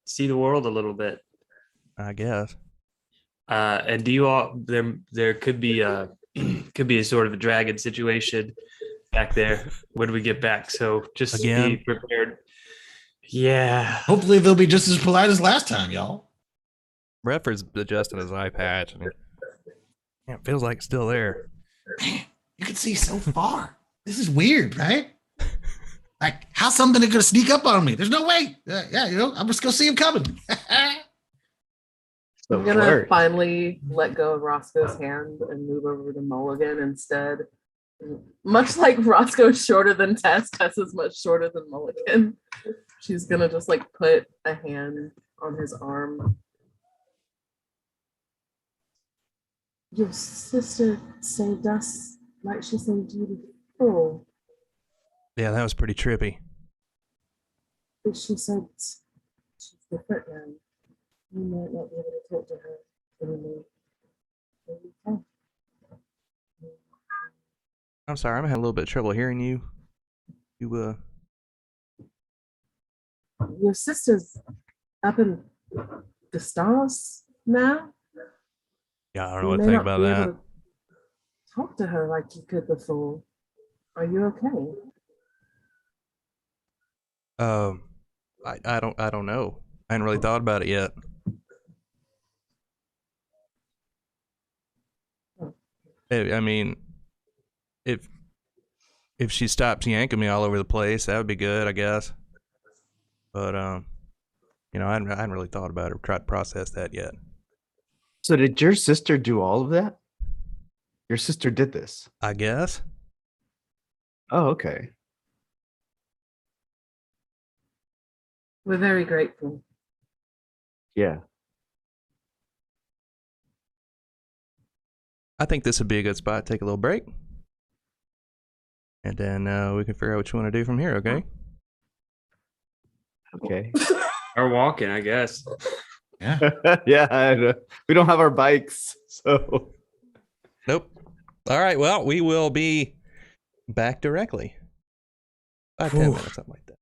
See the world a little bit. I guess. And do you all there could be a could be a sort of a dragon situation back there when we get back. So just Again? be prepared. Yeah. Hopefully they'll be just as polite as last time, y'all. Redford's adjusting his eye patch. And it feels like it's still there. Man, you can see so far. This is weird, right? Like, how's something gonna sneak up on me? There's no way. Yeah, I'm just gonna see him coming. I'm gonna finally let go of Roscoe's hand and move over to Mulligan instead. Much like Roscoe's shorter than Tess, Tess is much shorter than Mulligan. She's gonna just like put a hand on his arm. Your sister saved us like she saved you before. Yeah, that was pretty trippy. But she said she's different now. You might not be able to talk to her anymore. Okay. I'm sorry, I'm having a little bit of trouble hearing you. Your sister's up in the stars now. Yeah, I don't know You what to may think not about be that. able to talk to her like you could before. Are you okay? I don't know. I hadn't really thought about it yet. I mean, if she stops yanking me all over the place, that would be good, I guess. But I hadn't really thought about it or tried to process that yet. So did your sister do all of that? Your sister did this. I guess. Oh, okay. We're very grateful. Yeah. I think this would be a good spot to take a little break. And then we can figure out what you want to do from here, okay? Okay. Or walking, I guess. Yeah. Yeah. I know. We don't have our bikes, so. Nope. All right, well, we will be back directly. 5-10 Ooh. minutes, something like that.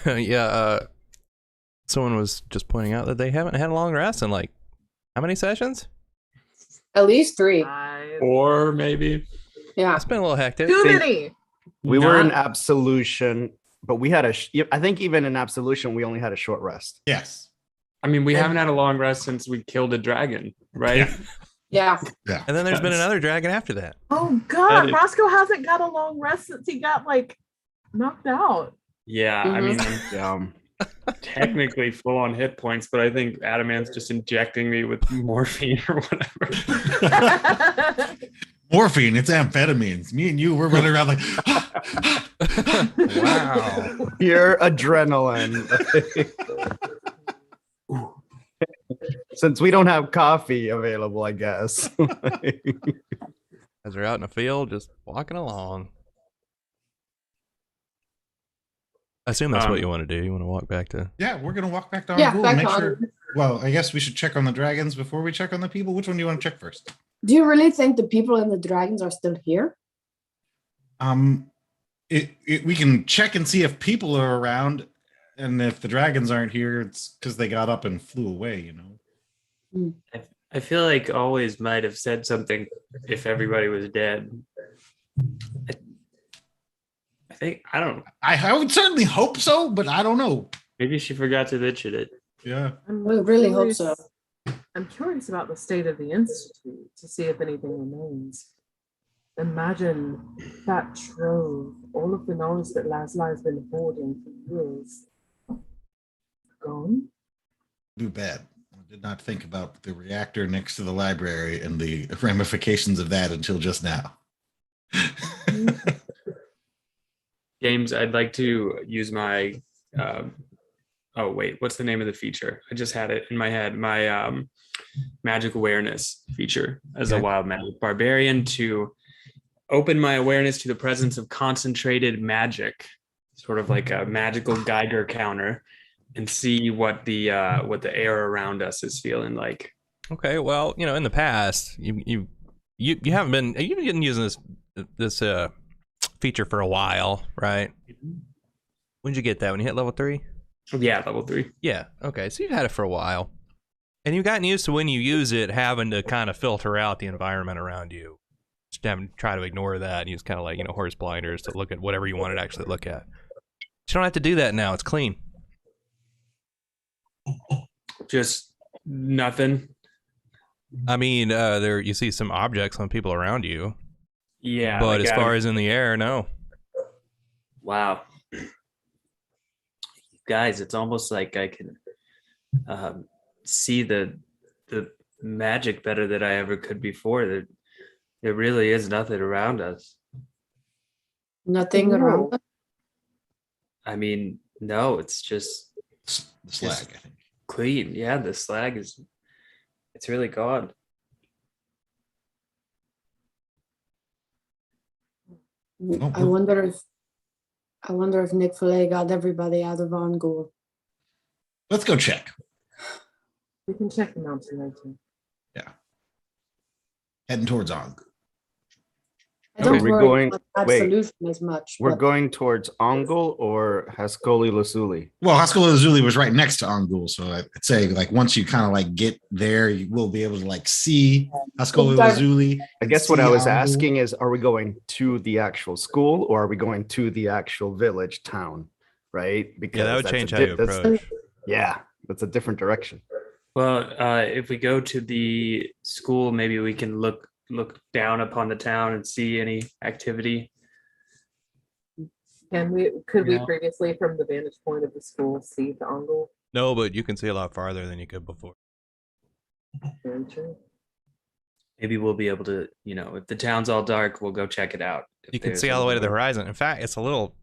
Yeah, someone was just pointing out that they haven't had a long rest in like how many sessions? At least 3. Or maybe Yeah. It's been a little hectic. Too Think- many. We were in Not- absolution, but we had I think even in absolution, we only had a short rest. Yes. I mean, we haven't had a long rest since we killed a dragon, right? Yeah. Yeah. And then there's been Yes. another dragon after that. Oh God, That is- Roscoe hasn't got a long rest since he got like knocked out. Yeah, I mean, I'm Yeah. technically full on hit points, but I think Adamant's just injecting me with morphine or whatever. Morphine, it's amphetamines. Me and you, we're running around like, Wow. Pure adrenaline. Since we don't have coffee available, I guess. As they're out in the field, just walking along. I assume that's what you want to do. You want to walk back to. yeah, we're gonna walk back to Yeah, Angul back and make to sure. Angul. Well, I guess we should check on the dragons before we check on the people. Which one do you want to check first? Do you really think the people and the dragons are still here? We can check and see if people are around, and if the dragons aren't here, it's because they got up and flew away. You know. I feel like always might have said something if everybody was dead. I think I don't know. I would certainly hope so, but I don't know. Maybe she forgot to mention it. Yeah. We really hope so. I'm curious about the state of the institute to see if anything remains. Imagine that trove, all of the knowledge that Laszlo's been hoarding for years, gone. Too bad. I did not think about the reactor next to the library and the ramifications of that until just now. James, I'd like to use my oh wait, what's the name of the feature? I just had it in my head. My magic awareness feature as a Okay. wild magic barbarian to open my awareness to the presence of concentrated magic, sort of like a magical Geiger counter, and see what the air around us is feeling like. Okay, well, in the past, you haven't been you've been using this feature for a while, right? When'd you get that? When you hit level 3? Yeah, level 3. Yeah. Okay, so you've had it for a while, and you've gotten used to when you use it having to kind of filter out the environment around you. Just having to try to ignore that and use kind of like horse blinders to look at whatever you wanted to actually look at. You don't have to do that now. It's clean. Just nothing. I mean, there you see some objects on people around you, Yeah. but like as Adam- far as in the air, no. Wow. Guys, it's almost like I can see the magic better than I ever could before. There really is nothing around us. Nothing around us. I mean, no, it's just The slag, I think. clean. Yeah, the slag it's really gone. Oh, I wonder if Nick Fillet got everybody out of Angul. Let's go check. We can check the mountain later. Heading towards Ang. I don't We're worry going- about that wait. solution as much. We're but going towards Angul or Haskoli Lasuli. Well, Haskell Azuli was right next to Angul, so I'd say like once you kind of like get there, you will be able to like see Haskell Azuli. I guess what I was asking is, are we going to the actual school or are we going to the actual village town? Right? Because Yeah, that would that's a change how di- you that's- approach. Yeah, that's a different direction. Well, if we go to the school, maybe we can look down upon the town and see any activity. Could we Yeah. previously from the vantage point of the school see the Angul? No, but you can see a lot farther than you could before. Very true. Maybe we'll be able to, if the town's all dark, we'll go check it out. If You can there's see all the way to the anything. horizon. In fact, it's a little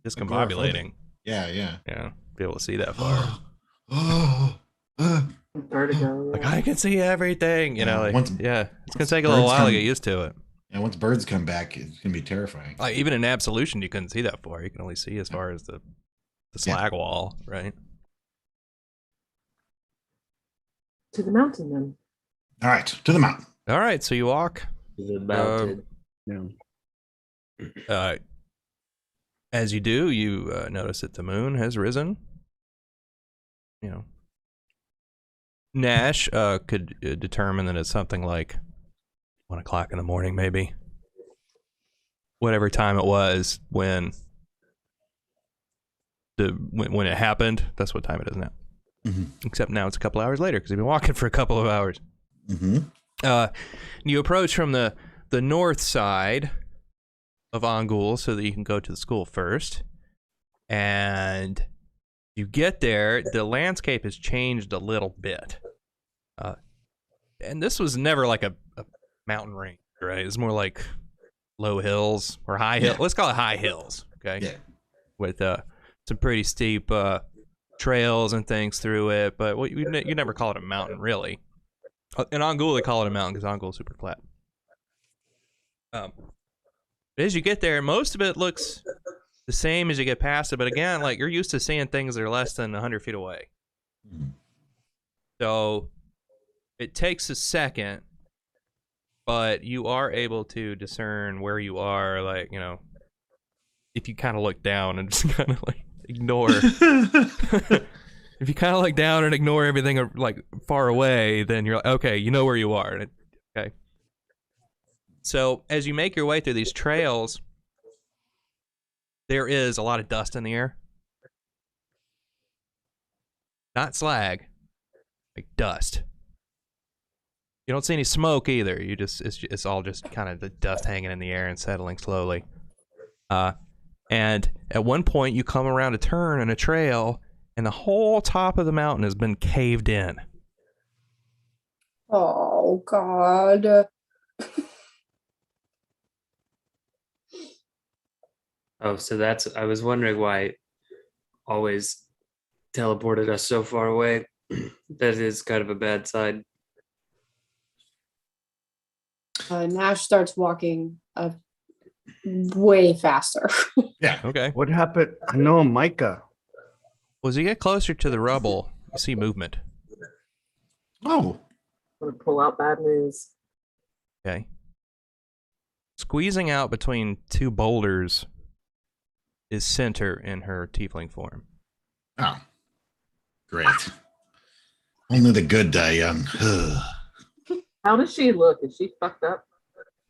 discombobulating. Yeah. Yeah, be able to see that far. Vertigo. Like yeah. I can see everything, Yeah, like once it's gonna take a little birds while to come- get used to it. And once birds come back, it's gonna be terrifying. Like even in absolution, you couldn't see that far. You can only see as far as the slag wall, right? To the mountain then. All right, to the mountain. All right, so you walk. The mountain. Yeah. Uh, As you do, you notice that the moon has risen. You know, Nash could determine that it's something like 1 o'clock in the morning, maybe. Whatever time it was when when it happened, that's what time it is now. Mm-hmm. Except now it's a couple hours later because you've been walking for a couple of hours. Mm-hmm. You approach from the north side of Angul so that you can go to the school first. And you get there, the landscape has changed a little bit. And this was never like a mountain range, right? It's more like low hills or high hills. Yeah. Let's call it high hills, okay? Yeah. With some pretty steep trails and things through it. But you never call it a mountain, really. In Angul, they call it a mountain because Angul is super flat. As you get there, most of it looks the same as you get past it. But again, like you're used to seeing things that are less than 100 feet away. So it takes a second, but you are able to discern where you are. Like, you know, if you kind of look down and just kind of like ignore. If you kind of look down and ignore everything like far away, then you're like, okay, you know where you are. Okay. So as you make your way through these trails, there is a lot of dust in the air. Not slag, like dust. You don't see any smoke either. You just it's all just kind of the dust hanging in the air and settling slowly. And at one point you come around a turn in a trail and the whole top of the mountain has been caved in. Oh, God. Oh, so I was wondering why it always teleported us so far away. That is kind of a bad sign. Nash starts walking way faster. Yeah. Okay. What happened? I know Micah. Well, as you get closer to the rubble, you see movement. Oh. I'm gonna pull out bad news. Okay. Squeezing out between two boulders is Center in her tiefling form. Oh. Great. Only the good die young. How does she look? Is she fucked up?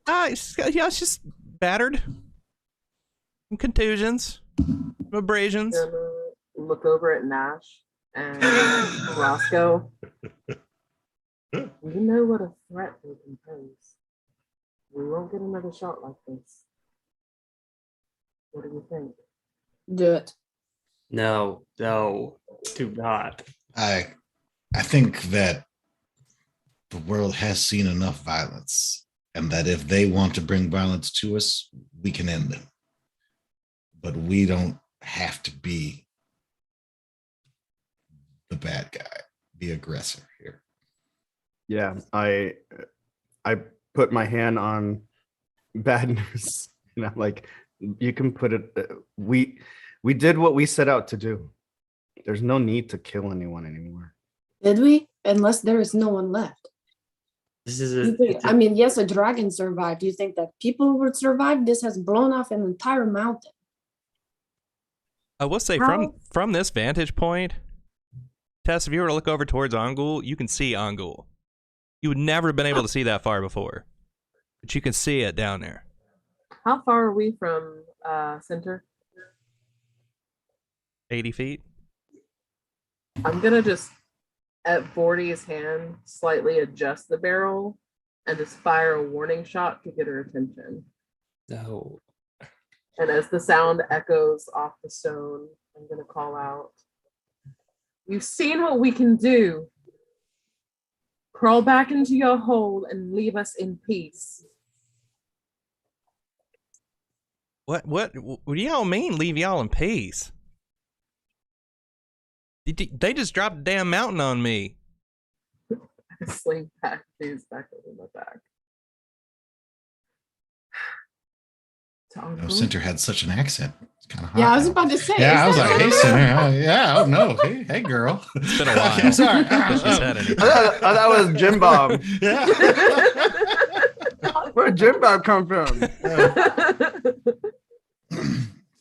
It's just battered. Some contusions. Some abrasions. Gonna look over at Nash and Roscoe. You know what a threat they can pose. We won't get another shot like this. What do you think? Do it. No, do not. I think that the world has seen enough violence, and that if they want to bring violence to us, we can end them. But we don't have to be the bad guy, the aggressor here. Yeah, I put my hand on bad news, and I'm like, you can put it. We did what we set out to do. There's no need to kill anyone anymore. Did we? Unless there is no one left. This is You think- I mean, yes, a dragon survived. Do you think that people would survive? This has blown off an entire mountain. I will say How- from this vantage point, Tess, if you were to look over towards Angul, you can see Angul. You would never have been able to see that far before, but you can see it down there. How far are we from Center? 80 feet. I'm gonna just at Bordy's hand slightly adjust the barrel and just fire a warning shot to get her attention. no. And as the sound echoes off the stone, I'm gonna call out, "You've seen what we can do. Crawl back into your hole and leave us in peace." What do y'all mean leave y'all in peace? They just dropped a damn mountain on me. I sling back news back over my back. To Uncle. Center had such an accent. It's kind of hot. Yeah, I was now. about to say. Yeah, I is was that like, hey, real? Center. Yeah, oh no. Hey, girl. It's been a while. I'm sorry. Since she said anything. I thought that was Jim Bob. Yeah. Where'd Jim Bob come from?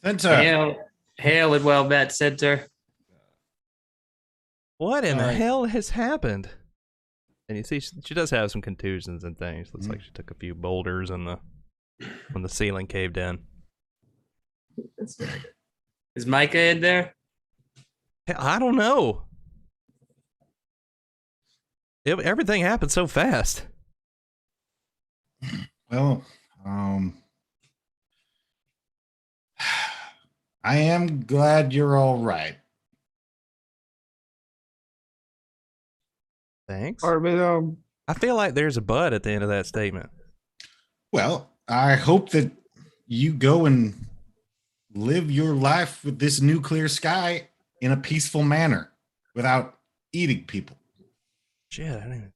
Center. Hail and well met, Center. What in the Alright. hell has happened? And you see, she does have some contusions and things. Looks like she took a few boulders when the ceiling caved in. Is Micah in there? Hell, I don't know. Everything happened so fast. Well, I am glad you're all right. Thanks. Armin, I feel like there's a but at the end of that statement. Well, I hope that you go and live your life with this nuclear sky in a peaceful manner without eating people. Shit, I didn't even...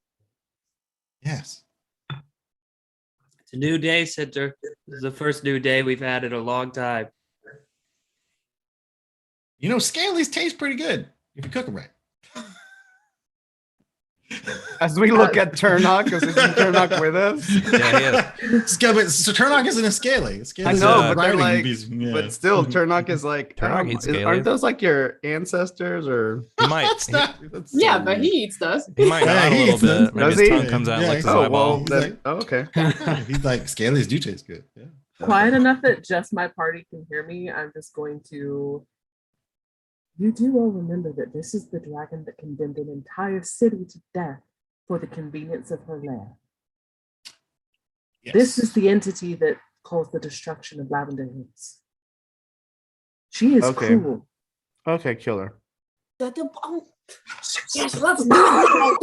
Yes. It's a new day, Center. This is the first new day we've had in a long time. You know, scalies taste pretty good if you cook them right. as we look at Turnock, because isn't Turnock with us? Yeah, he is. So Turnock isn't a scaly. I know, but they're riding like, bees, yeah. but still, Turnock is like, Turnock eats aren't scallions. those like your ancestors or? He might. That's not, that's so Yeah, but weird. he eats those. He might Yeah, nod a he little eats them. bit. Maybe Does his he? tongue comes out Yeah, like he's his like, eyeball. He's then, like- oh, okay. He's like, scalies do taste good. Yeah. Quiet enough that just my party can hear me. I'm just going to. You do all remember that this is the dragon that condemned an entire city to death for the convenience of her lair. Yes. This is the entity that caused the destruction of Lavender Hills. She is Okay. cruel. Okay, killer. Yes, let's go.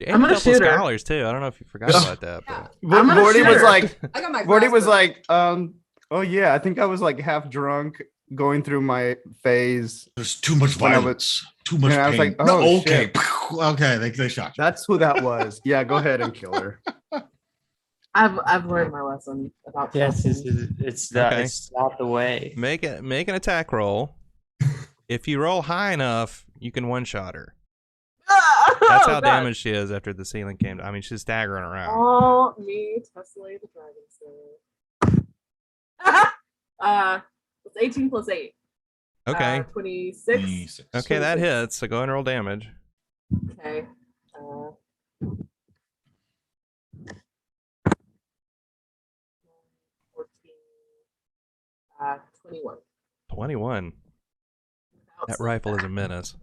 And I'm a gonna couple of shoot her. scholars too. I don't know if you forgot about that, but I'm gonna Morty shoot was her. like, I got my Morty was crossbow. like, oh yeah, I think I was like half drunk going through my phase. There's too much When I was- violence. Too much and I was pain. like, no, oh, okay. shit. Okay, they shot you. That's who that was. Yeah, go ahead and kill her. I've learned my lesson about Yes, trusting. it's not Okay. it's not the way. make an attack roll. If you roll high enough, you can one shot her. That's how damaged she is after the ceiling came. I mean, she's staggering around. Oh, me, Tesla the Dragon Slayer. It's 18 plus 8. Okay. 26. 26. Okay, that 26. hits. So go and roll damage. Okay. 14. 21. 21. That rifle is a menace.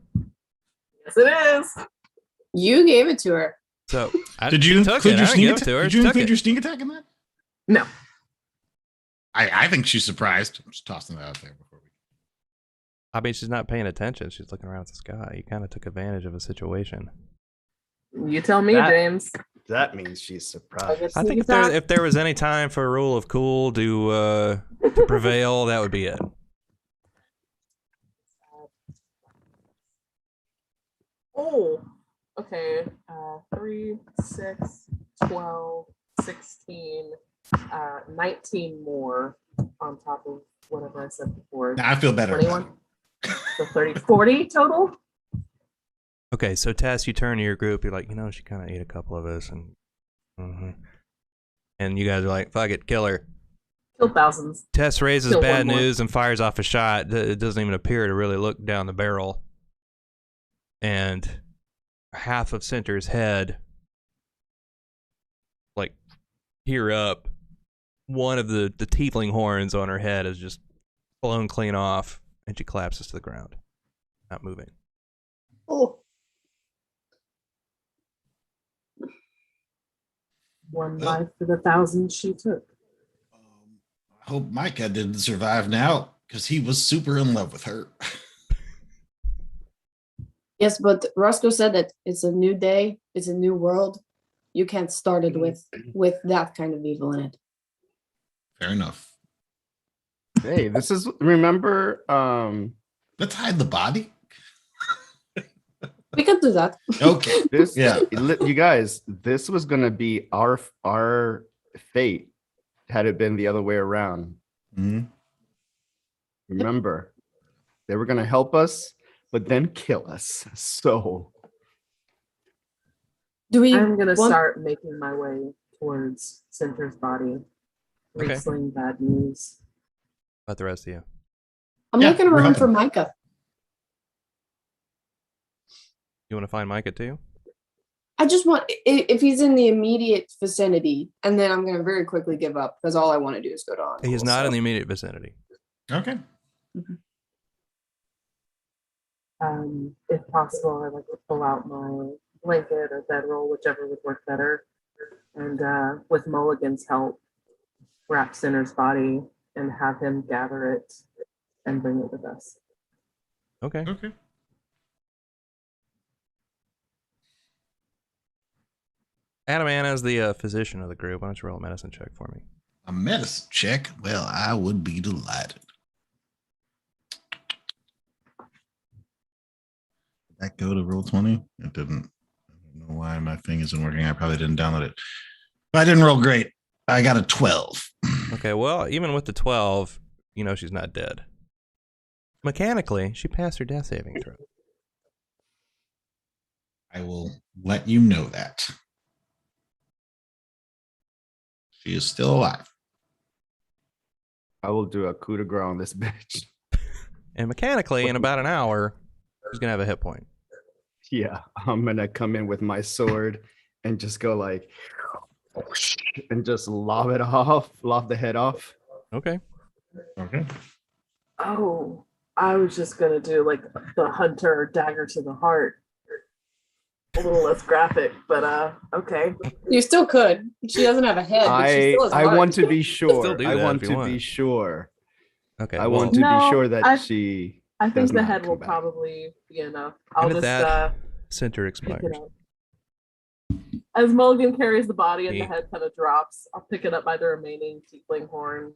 Yes, it is. You gave it to her. So Did you she took include it. your I didn't sneak give it attack? to her. Did She you took include it. your sneak attack in that? No. I think she's surprised. I'm just tossing that out there before we. I mean, she's not paying attention. She's looking around at the sky. You kind of took advantage of a situation. You tell me, That- James. That means she's surprised. I think if there was any time for a rule of cool to prevail, that would be it. Oh, okay. 3, 6, 12, 16, 19 more on top of whatever I said before. Nah, I feel better. about 21. So 30, 40 total? Okay, so Tess, you turn to your group. You're like, she kind of ate a couple of us, and you guys are like, fuck it, kill her. Kill thousands. Tess raises Kill bad one more. news and fires off a shot. It doesn't even appear to really look down the barrel. And half of Center's head, like, here up, one of the tiefling horns on her head is just blown clean off, and she collapses to the ground, not moving. Oh, One Oh. life for the thousands she took. I hope Micah didn't survive now because he was super in love with her. yes, but Roscoe said that it's a new day. It's a new world. You can't start it with that kind of evil in it. Fair enough. Hey, this is remember. Let's hide the body. We can do that. Okay. This, Yeah. you guys, this was gonna be our fate had it been the other way around. Mhm. Remember, they were gonna help us, but then kill us. So Do we I'm going to want- start making my way towards Center's body, Okay. rustling bad news. About the rest of you. I'm Yeah, looking we're around helping. for Micah. You want to find Micah too? I just want if he's in the immediate vicinity, and then I'm gonna very quickly give up because all I want to do is go to Encore. He's not in the immediate vicinity. Okay. If possible, I'd like to pull out my blanket or bedroll, whichever would work better, and with Mulligan's help, wrap Center's body and have him gather it and bring it with us. Okay. Okay. Adam Anna is the physician of the group. Why don't you roll a medicine check for me? A medicine check. Well, I would be delighted. Did that go to roll 20? It didn't. I don't know why my thing isn't working. I probably didn't download it. But I didn't roll great. I got a 12. Okay, well, even with the 12, you know she's not dead. Mechanically, she passed her death saving throw. I will let you know that. She is still alive. I will do a coup de grace on this bitch. And mechanically, in about an hour, she's going to have a hit point. Yeah, I'm gonna come in with my sword and just go like, and just lob the head off. Okay. Okay. Oh, I was just gonna do like the hunter dagger to the heart. A little less graphic, but okay. You still could. She doesn't have a head, but she still has a I heart. want to be sure. Still do I that want if you to be want. sure. Okay. I well, want to No, be sure that I she. think does the not head come will back. probably be enough. I'll and at just that, center pick expires. it up. As Mulligan carries the body and Yeah. the head kind of drops, I'll pick it up by the remaining tiefling horn.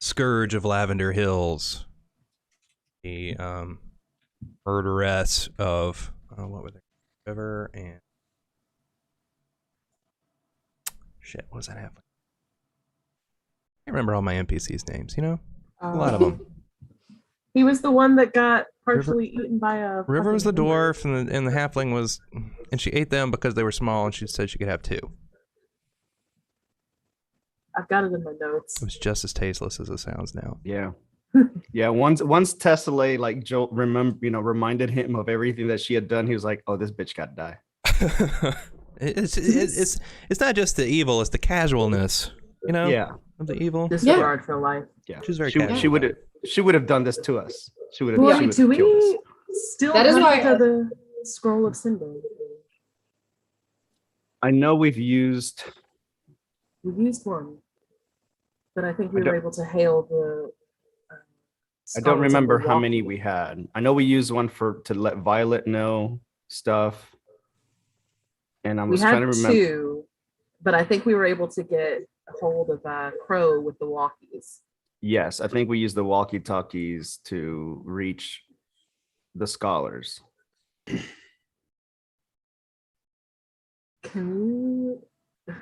Scourge of Lavender Hills. The murderess of what was it? River and shit. What does that have? I can't remember all my NPCs' names. You know, a lot of them. He was the one that got partially eaten by a. River was the fucking hummer. dwarf, and the halfling was, and she ate them because they were small, and she said she could have two. I've got it in my notes. It was just as tasteless as it sounds now. Yeah. Yeah. Once Tessellay like Joel reminded him of everything that she had done, he was like, "Oh, this bitch got to die." It's not just the evil; it's the casualness. You know, Yeah. of the evil. Disregard for life. Yeah. She's very She casual. would have done this to us. She would have. Wait, she would do have killed us. we still That is have why- the scroll of Cinder? I know we've used. We used one, but I think we I were don't- able to hail the. I don't remember how many we. we had. I know we used one to let Violet know stuff. And I We was trying had to remember. two, but I think we were able to get a hold of Crow with the walkies. Yes, I think we used the walkie-talkies to reach the scholars. Can you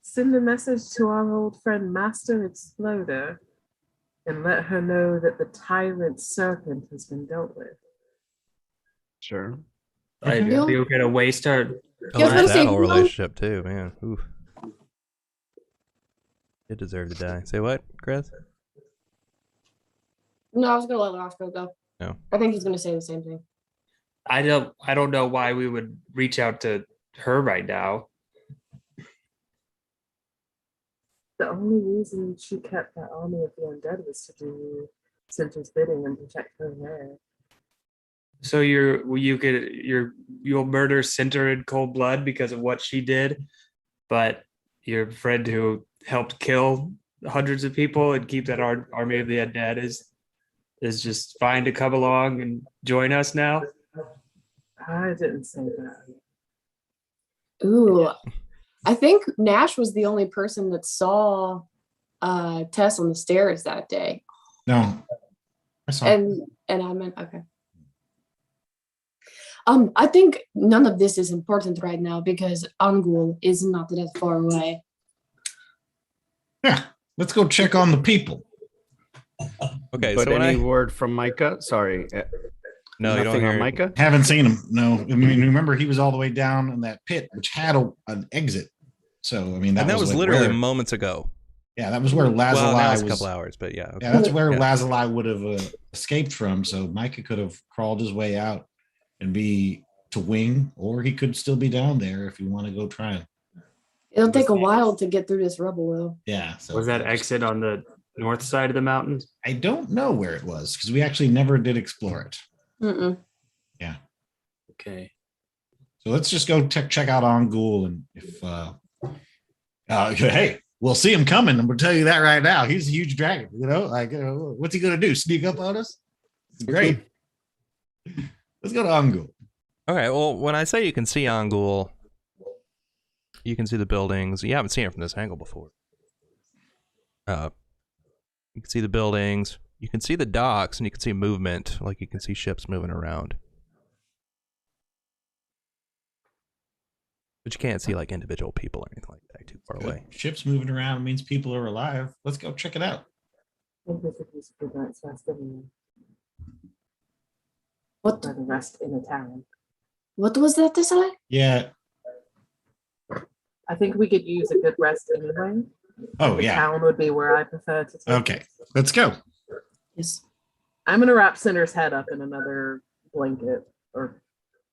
send a message to our old friend Master Exploder and let her know that the tyrant serpent has been dealt with? Sure. I Yeah. feel kind of waste our. Oh, Yeah, I was there's gonna that say, whole you know- relationship too, man. Oof. It deserved to die. Say what, Chris? No, I was gonna let Roscoe go. No. I think he's gonna say the same thing. I don't know why we would reach out to her right now. The only reason she kept that army of the undead was to do Center's bidding and protect her there. So you'll murder Cinder in cold blood because of what she did, but your friend who helped kill hundreds of people and keep that army of the undead is just fine to come along and join us now. I didn't say that. Ooh, I think Nash was the only person that saw Tess on the stairs that day, No. I saw. and I meant okay. I think none of this is important right now because Angul is not that far away. Yeah. Let's go check on the people. Okay, But so when any I word from Micah? Sorry. no, you don't nothing hear on Micah? Haven't seen him. No. I mean, remember he was all the way down in that pit, which had an exit So I mean, and that was like literally where, moments ago. yeah, that was where Well, now Lazuli it's a was. couple hours, but yeah. Okay. Yeah, that's where Yeah. Lazuli would have escaped from. So Micah could have crawled his way out and be to wing, or he could still be down there if you want to go try him. It'll take a while to get through this rubble, though. Yeah. So Was that exit on the north side of the mountains? I don't know where it was because we actually never did explore it. Mm-mm. Yeah. Okay. So let's just go check out Ongul, and if hey, we'll see him coming, and we'll tell you that right now. He's a huge dragon, like what's he gonna do? Sneak up on us? It's great. Let's go to Ongul. Okay, well, when I say you can see Ongul, you can see the buildings. You haven't seen it from this angle before. You can see the buildings. You can see the docks, and you can see movement, like you can see ships moving around. But you can't see like individual people or anything like that too far away. Ships moving around means people are alive. Let's go check it out. What? What? The rest in the town. What was that, Desale? Yeah. I think we could use a good rest anyway. Oh The yeah. town would be where I prefer to take Okay. it. Let's go. Yes. I'm gonna wrap Cinder's head up in another blanket or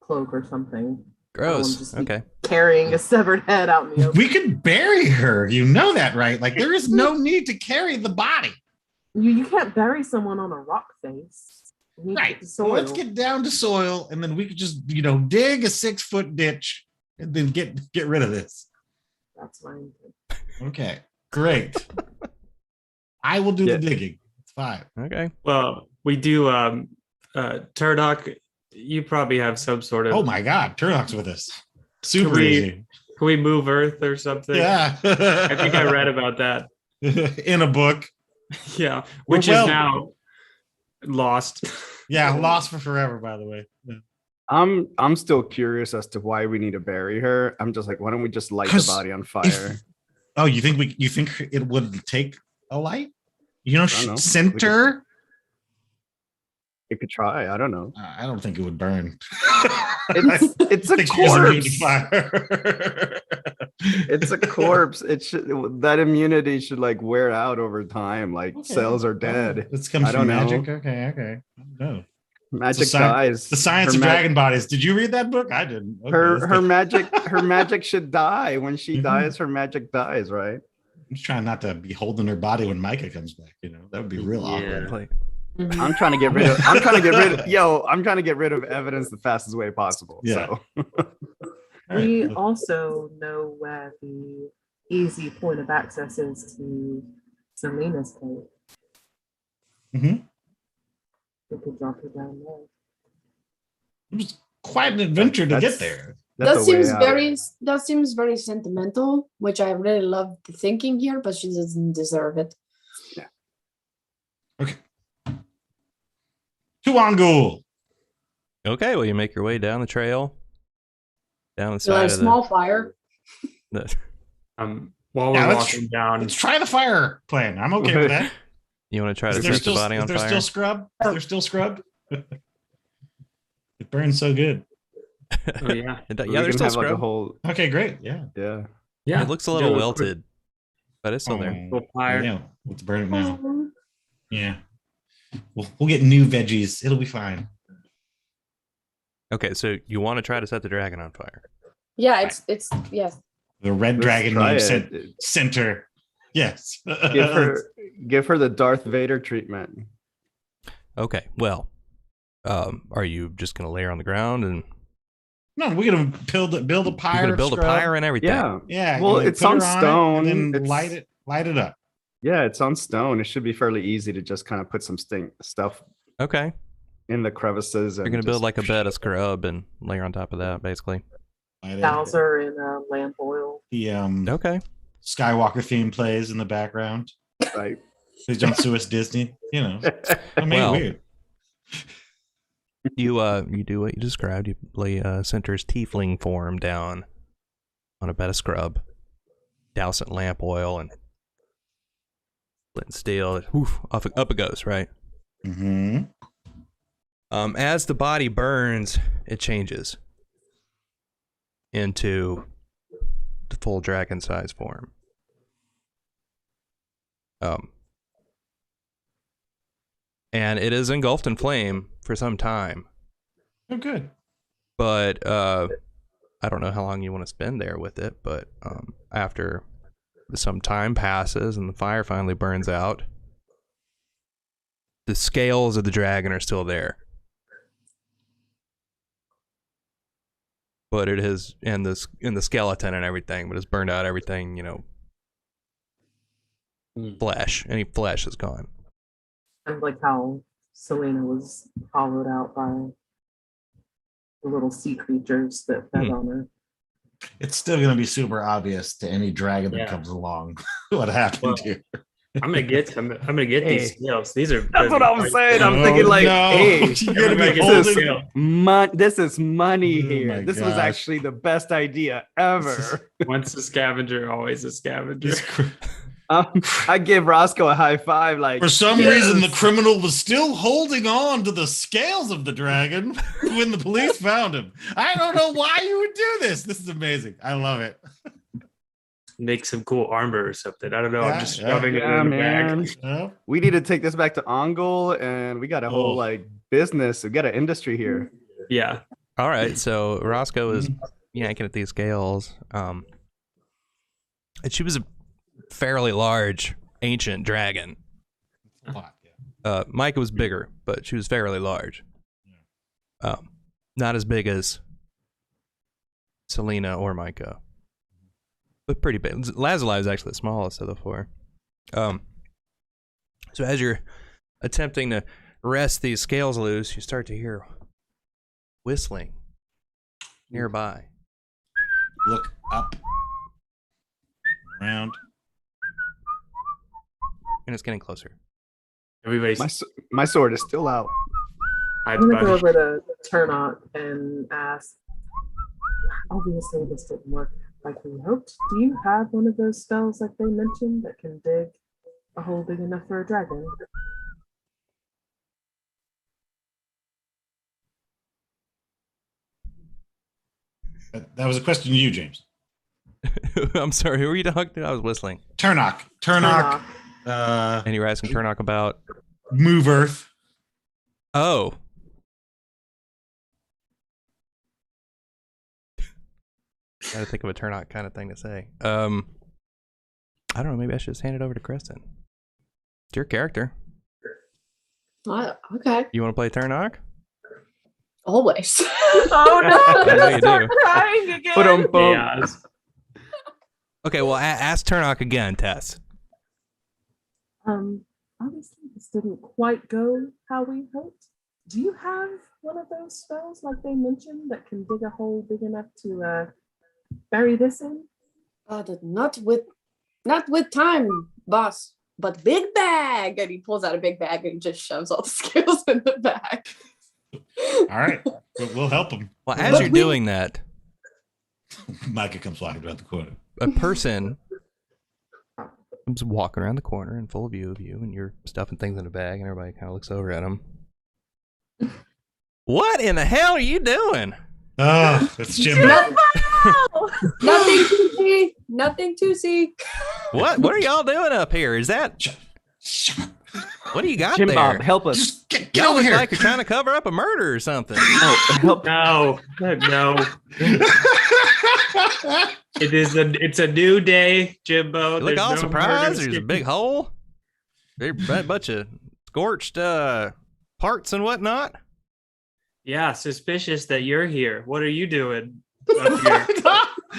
cloak or something. Gross. just be Okay. Carrying a severed head out in the open. We could bury her. You know that, right? Like there is no need to carry the body. You can't bury someone on a rock face. You need to Right. get the So soil. let's get down to soil, and then we could just, dig a 6-foot ditch and then get rid of this. That's fine. Okay. Great. I will do Yeah. the digging. It's fine. Okay. Well, we do. Turdock, you probably have some sort of. Oh my God. Turnock's with us. Super we- easy. Can we move Earth or something? Yeah. I think I read about that. in a book. Yeah, which Well- is now lost. Yeah, lost for forever, by the way. Yeah. I'm still curious as to why we need to bury her. I'm just like, why don't we just light the 'Cause body on fire? Oh, you think it would take a light? I don't know. Center? We could try. I don't know. I don't think it would burn. It's a think she doesn't need corpse. fire. It's a corpse. It should that immunity should like wear out over time. Like Okay. cells are dead. This comes I from don't know. magic. Okay. No. Magic sci- dies. The Science Her of ma- Dragon Bodies. Did you read that book? I didn't. Okay, Her let's her go. magic should die. When she Mhm. dies, her magic dies, right? I'm just trying not to be holding her body when Micah comes back. That would be real awkward. Like, Mhm. I'm trying to get rid of evidence the fastest way possible. Yeah. So All We right. also know where the easy point of access is to Selena's cave. Mhm. We could drop her down there. It was quite an adventure to get That's- there. that's That a way seems out. very sentimental, which I really love the thinking here, but she doesn't deserve it. To Ongul. okay, well, you make your way down the trail, down the So side a of small fire. the While Yeah, we're let's- walking down, Let's try the fire plan. I'm okay with that. You want to try to Is there set the still, body is on there fire? still scrub? Is there still scrub? It burns so good. oh yeah, It- we yeah, there's can still have like a scrub. whole Okay, great. Yeah. yeah. yeah. It looks a do little quick wilted, but it's still there. Oh, little fire. yeah. Let's burn it now. Oh, Yeah. We'll get new veggies. It'll be fine. Okay, so you want to try to set the dragon on fire? yeah, it's yes. The red Let's dragon try named it. Center. Yes. Give her the Darth Vader treatment. Okay, well, are you just gonna lay her on the ground and No, we're gonna build a you're pyre. gonna of build a scrub. pyre and everything? Yeah. Yeah. Well, you it's put on her it stone. and then It's- light it up. Yeah, it's on stone. It should be fairly easy to just kind of put some stuff Okay, in the crevices. And you're gonna build just- like a bed of scrub and lay her on top of that, basically. Light it. Bowser in lamp oil. The Okay. Skywalker theme plays in the background. Right. Please don't sue us, Disney. I made Well, it weird. You do what you described. You lay Center's tiefling form down on a bed of scrub, douse it in lamp oil, and flint and steel. Woof, up it goes, right? Mm-hmm. As the body burns, it changes into to full dragon size form. And it is engulfed in flame for some time. Oh, good. But I don't know how long you want to spend there with it, but after some time passes and the fire finally burns out, the scales of the dragon are still there. But it is in the skeleton and everything, but it's burned out everything, you know. Flesh. Any flesh is gone. Kind of like how Selena was hollowed out by the little sea creatures that fed on her. It's still going to be super obvious to any dragon that comes along what happened here. I'm gonna get these scales. These are That's what I'm saying. I'm thinking like, hey, you're gonna be this is money Oh my here. This was gosh. actually the best idea ever. Once a scavenger, always a scavenger. I give Roscoe a high five. Like, For some reason, the criminal was still holding on to the scales of the dragon when the police found him. I don't know why you would do this. This is amazing. I love it. Make some cool armor or something. I don't know. Yeah, I'm just shoving it yeah, in the man. bag. Yeah. We need to take this back to Ongol, and we got a whole like business. We got an industry here. Yeah. All right, so Roscoe is yanking at these scales. And she was a fairly large ancient dragon. Micah was bigger, but she was fairly large. Not as big as Selena or Micah, but pretty big. Lazuli is actually the smallest of the four. So as you're attempting to wrest these scales loose, you start to hear whistling nearby. Look up, around. And it's getting closer. Everybody's My sword is still out. I'm gonna go over to Turnock and ask. Obviously, this didn't work like we hoped. Do you have one of those spells like they mentioned that can dig a hole big enough for a dragon? That was a question to you, James. I'm sorry, who were you talking to? I was whistling. Turnock. And you were asking Turnock about Move Earth. Oh. Gotta think of a Turnock kind of thing to say. I don't know, maybe I should just hand it over to Kristen. It's your character. Okay. You want to play Turnock? Always. Oh no! I know I'm you start do. crying again. Yeah. Okay, well, ask Turnock again, Tess. Obviously, this didn't quite go how we hoped. Do you have one of those spells like they mentioned that can dig a hole big enough to bury this in? Not with time, boss. But big bag, and he pulls out a big bag and just shoves all the scales in the bag. All right, we'll help him. Well, as you're doing that, Micah comes walking around the corner. a person comes walking around the corner in full view of you, and you're stuffing things in a bag, and everybody kind of looks over at him. What in the hell are you doing? Oh, it's Jimbo. Nothing to see. Nothing to see. What are y'all doing up here? Is that what do you got Jim there? Bob, help us. Just get Y'all over look here. like you're trying to cover up a murder or something. Help. No. It's a new day, Jimbo. You look There's all no surprised. murders. There's a big hole. There's a bunch of scorched parts and whatnot. Yeah, suspicious that you're here. What are you doing up here?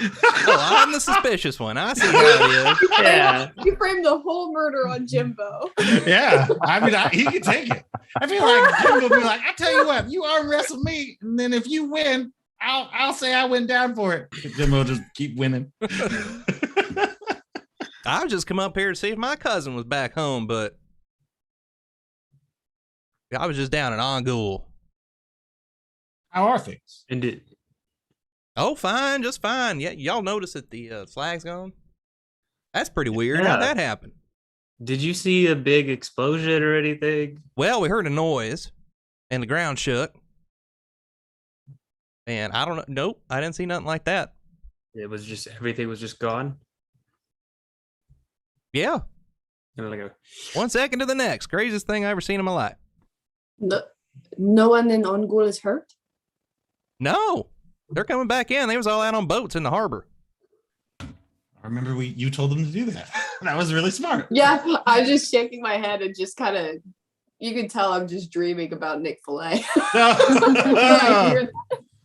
Oh, I'm the suspicious one. I see how it is. Yeah. You framed the whole murder on Jimbo. Yeah, I mean, he can take it. I feel like Jimbo will be like, I tell you what, you arm wrestle me, and then if you win, I'll say I went down for it. Jimbo just keep winning. I just come up here to see if my cousin was back home, but I was just down at Ongul. How are things? And Oh, fine, just fine. Yeah, y'all notice that the flag's gone? That's pretty weird. Yeah. How'd that happen? did you see a big explosion or anything? Well, we heard a noise, and the ground shook. And I don't know. Nope, I didn't see nothing like that. It was just everything was just gone. Yeah. And like a, 1 second to the next. Craziest thing I ever seen in my life. No one in Ongul is hurt. No. They're coming back in. They was all out on boats in the harbor. I remember you told them to do that. That was really smart. Yeah, I'm just shaking my head and just kind of. You can tell I'm just dreaming about Nick Filet.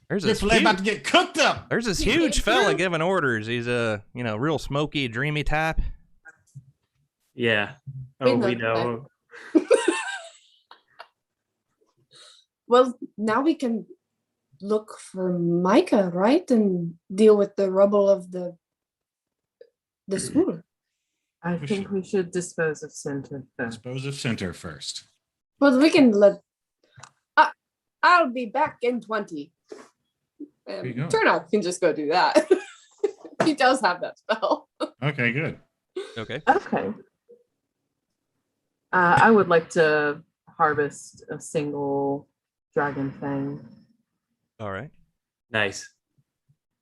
There's Nick this Filet huge, about to get cooked up. there's this He huge came fella through. giving orders. He's a real smoky, dreamy type. yeah. We Oh, know we that. know. Well, now we can look for Micah, right, and deal with the rubble of the school. I We think should. we should dispose of Center first. Dispose of Center first. But we can let. I'll be back in 20. you go. Turnout can just go do that. He does have that spell. Okay, good. Okay. Okay. I would like to harvest a single dragon fang. All right. Nice.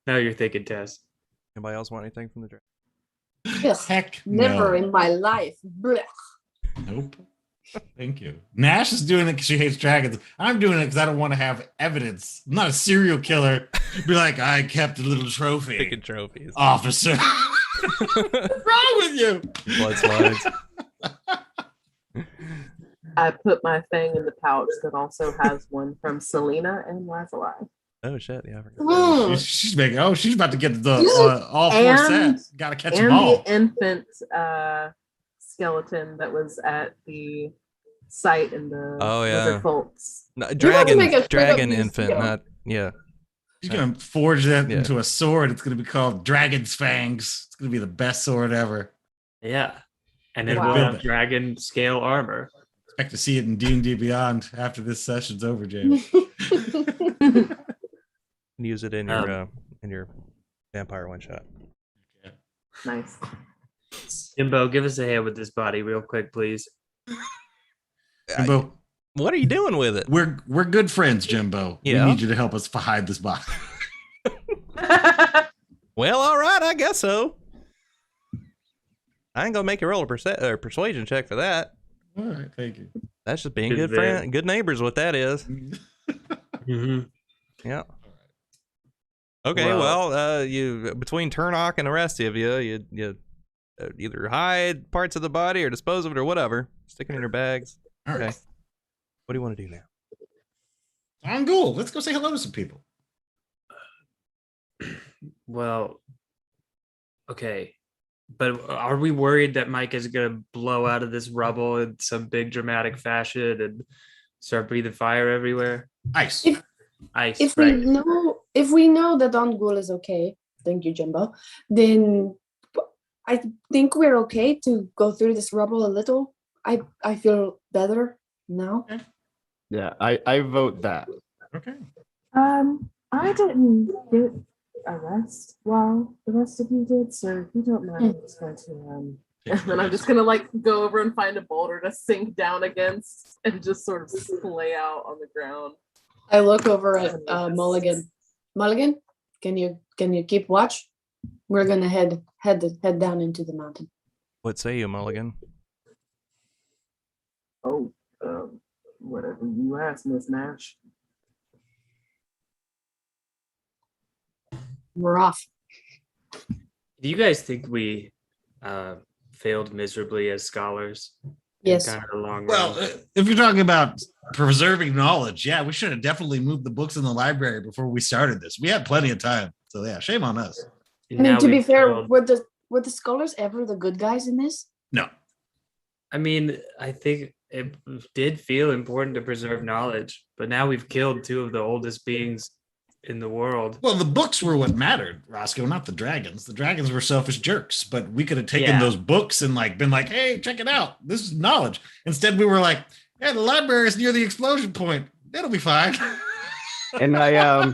Now you're thinking, Tess. Anybody else want anything from the dragon? Yes. Heck Never no. in my life. Blech. Nope. Thank you. Nash is doing it because she hates dragons. I'm doing it because I don't want to have evidence. I'm not a serial killer. Be like, I kept a little trophy. Picking trophies. Officer. What's wrong with you? Blood slides. I put my fang in the pouch that also has one from Selena and Lazuli. Oh shit! Yeah, I forgot. Mm. She's making. Oh, she's about to get the all four And- sets. Got to catch them And all. the infant skeleton that was at the site in the Oh, yeah. Wizard Folks. No, want to dragon, make a straight-up dragon museum. infant, not yeah. She's gonna forge that Yeah. into a sword. It's gonna be called Dragon's Fangs. It's gonna be the best sword ever. Yeah. And then Wow. we'll have dragon scale armor. Expect to see it in D&D Beyond after this session's over, James. Use it in your vampire one shot. Nice. Jimbo, give us a hand with this body real quick, please. Jimbo, What are you doing with it? we're good friends, Jimbo. Yeah. We need you to help us hide this body. Well, all right, I guess so. I ain't gonna make you roll a persuasion check for that. All right, thank you. That's just being Good good friend, good neighbors. What that is. Mm-hmm. Yeah. Okay. Well- Well, you between Turnock and the rest of you, you either hide parts of the body or dispose of it or whatever. Stick it in your bags. All right. Okay. What do you want to do now? On Ghoul, let's go say hello to some people. Well, okay. But are we worried that Mike is going to blow out of this rubble in some big dramatic fashion and start breathing fire everywhere? Ice. If- Ice, If right? we know that Ongul is okay, thank you, Jimbo, then I think we're okay to go through this rubble a little. I feel better now. Yeah, I vote that. Okay. I didn't get a rest while the rest of you did, so if you don't mind, I'm just going to and then I'm just gonna like go over and find a boulder to sink down against and just sort of splay out on the ground. I look over at Mulligan. Mulligan, can you keep watch? We're gonna head down into the mountain. What say you, Mulligan? Oh, whatever you ask, Miss Nash. We're off. Do you guys think we failed miserably as scholars? Yes. Kind of the long Well, run? if you're talking about preserving knowledge, yeah, we should have definitely moved the books in the library before we started this. We had plenty of time. So yeah, shame on us. I mean, Now to be we've fair, failed- were the scholars ever the good guys in this? No. I mean, I think it did feel important to preserve knowledge, but now we've killed two of the oldest beings in the world. Well, the books were what mattered, Roscoe, not the dragons. The dragons were selfish jerks, but we could have taken Yeah. those books and like been like, hey, check it out. This is knowledge. Instead, we were like, yeah, the library is near the explosion point. It'll be fine. And I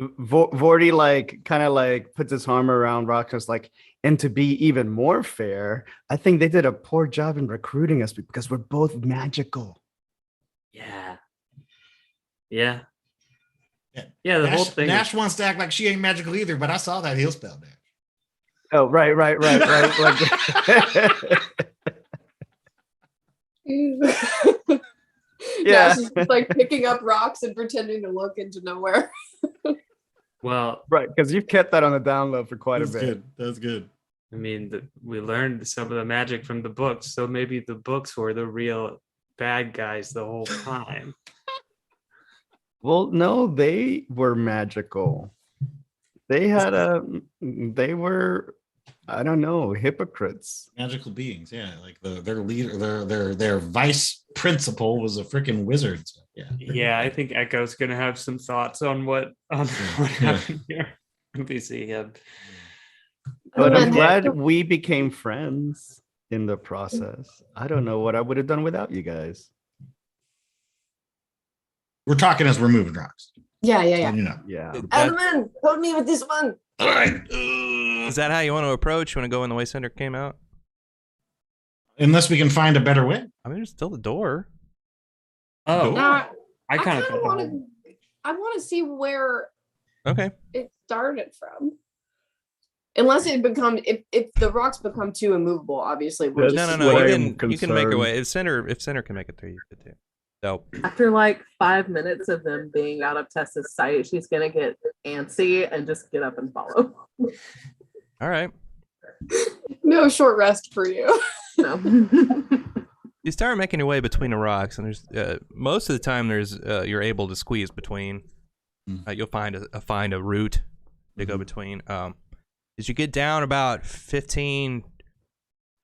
Vorty like kind of like puts his arm around Roscoe's like, and to be even more fair, I think they did a poor job in recruiting us because we're both magical. Yeah. Yeah. Yeah, the Nash, whole thing. Nash wants to act like she ain't magical either, but I saw that heal spell there. Oh, right. Like, Yeah, she's just like picking up rocks and pretending to look into nowhere. Well, right, because you've kept that on the download for quite That's a bit. good. That's good. I mean, we learned some of the magic from the books, so maybe the books were the real bad guys the whole time. Well, no, they were magical. They were, I don't know, hypocrites. Magical beings, yeah. Like their leader, their vice principal was a freaking wizard. So, yeah. Yeah, I think Echo's gonna have some thoughts on what happened here. We see him. But And I'm then- glad we became friends in the process. I don't know what I would have done without you guys. We're talking as we're moving rocks. Yeah. You know. Yeah. Edelman, help me with this one. All right. Is that how you want to approach? You want to go in the way Cinder came out? Unless we can find a better way. I mean, there's still the door. Oh, Nah, I kind of want to. I want to see where Okay. it started from. Unless it if the rocks become too immovable, obviously we'll That's just No. what I You am can make your concerned. way. If Cinder can make it through, you could too. So After like 5 minutes of them being out of Tessa's sight, she's gonna get antsy and just get up and follow. all right. no short rest for you. No. You start making your way between the rocks, and there's most of the time you're able to squeeze between. You'll find a route to go between. As you get down about 15,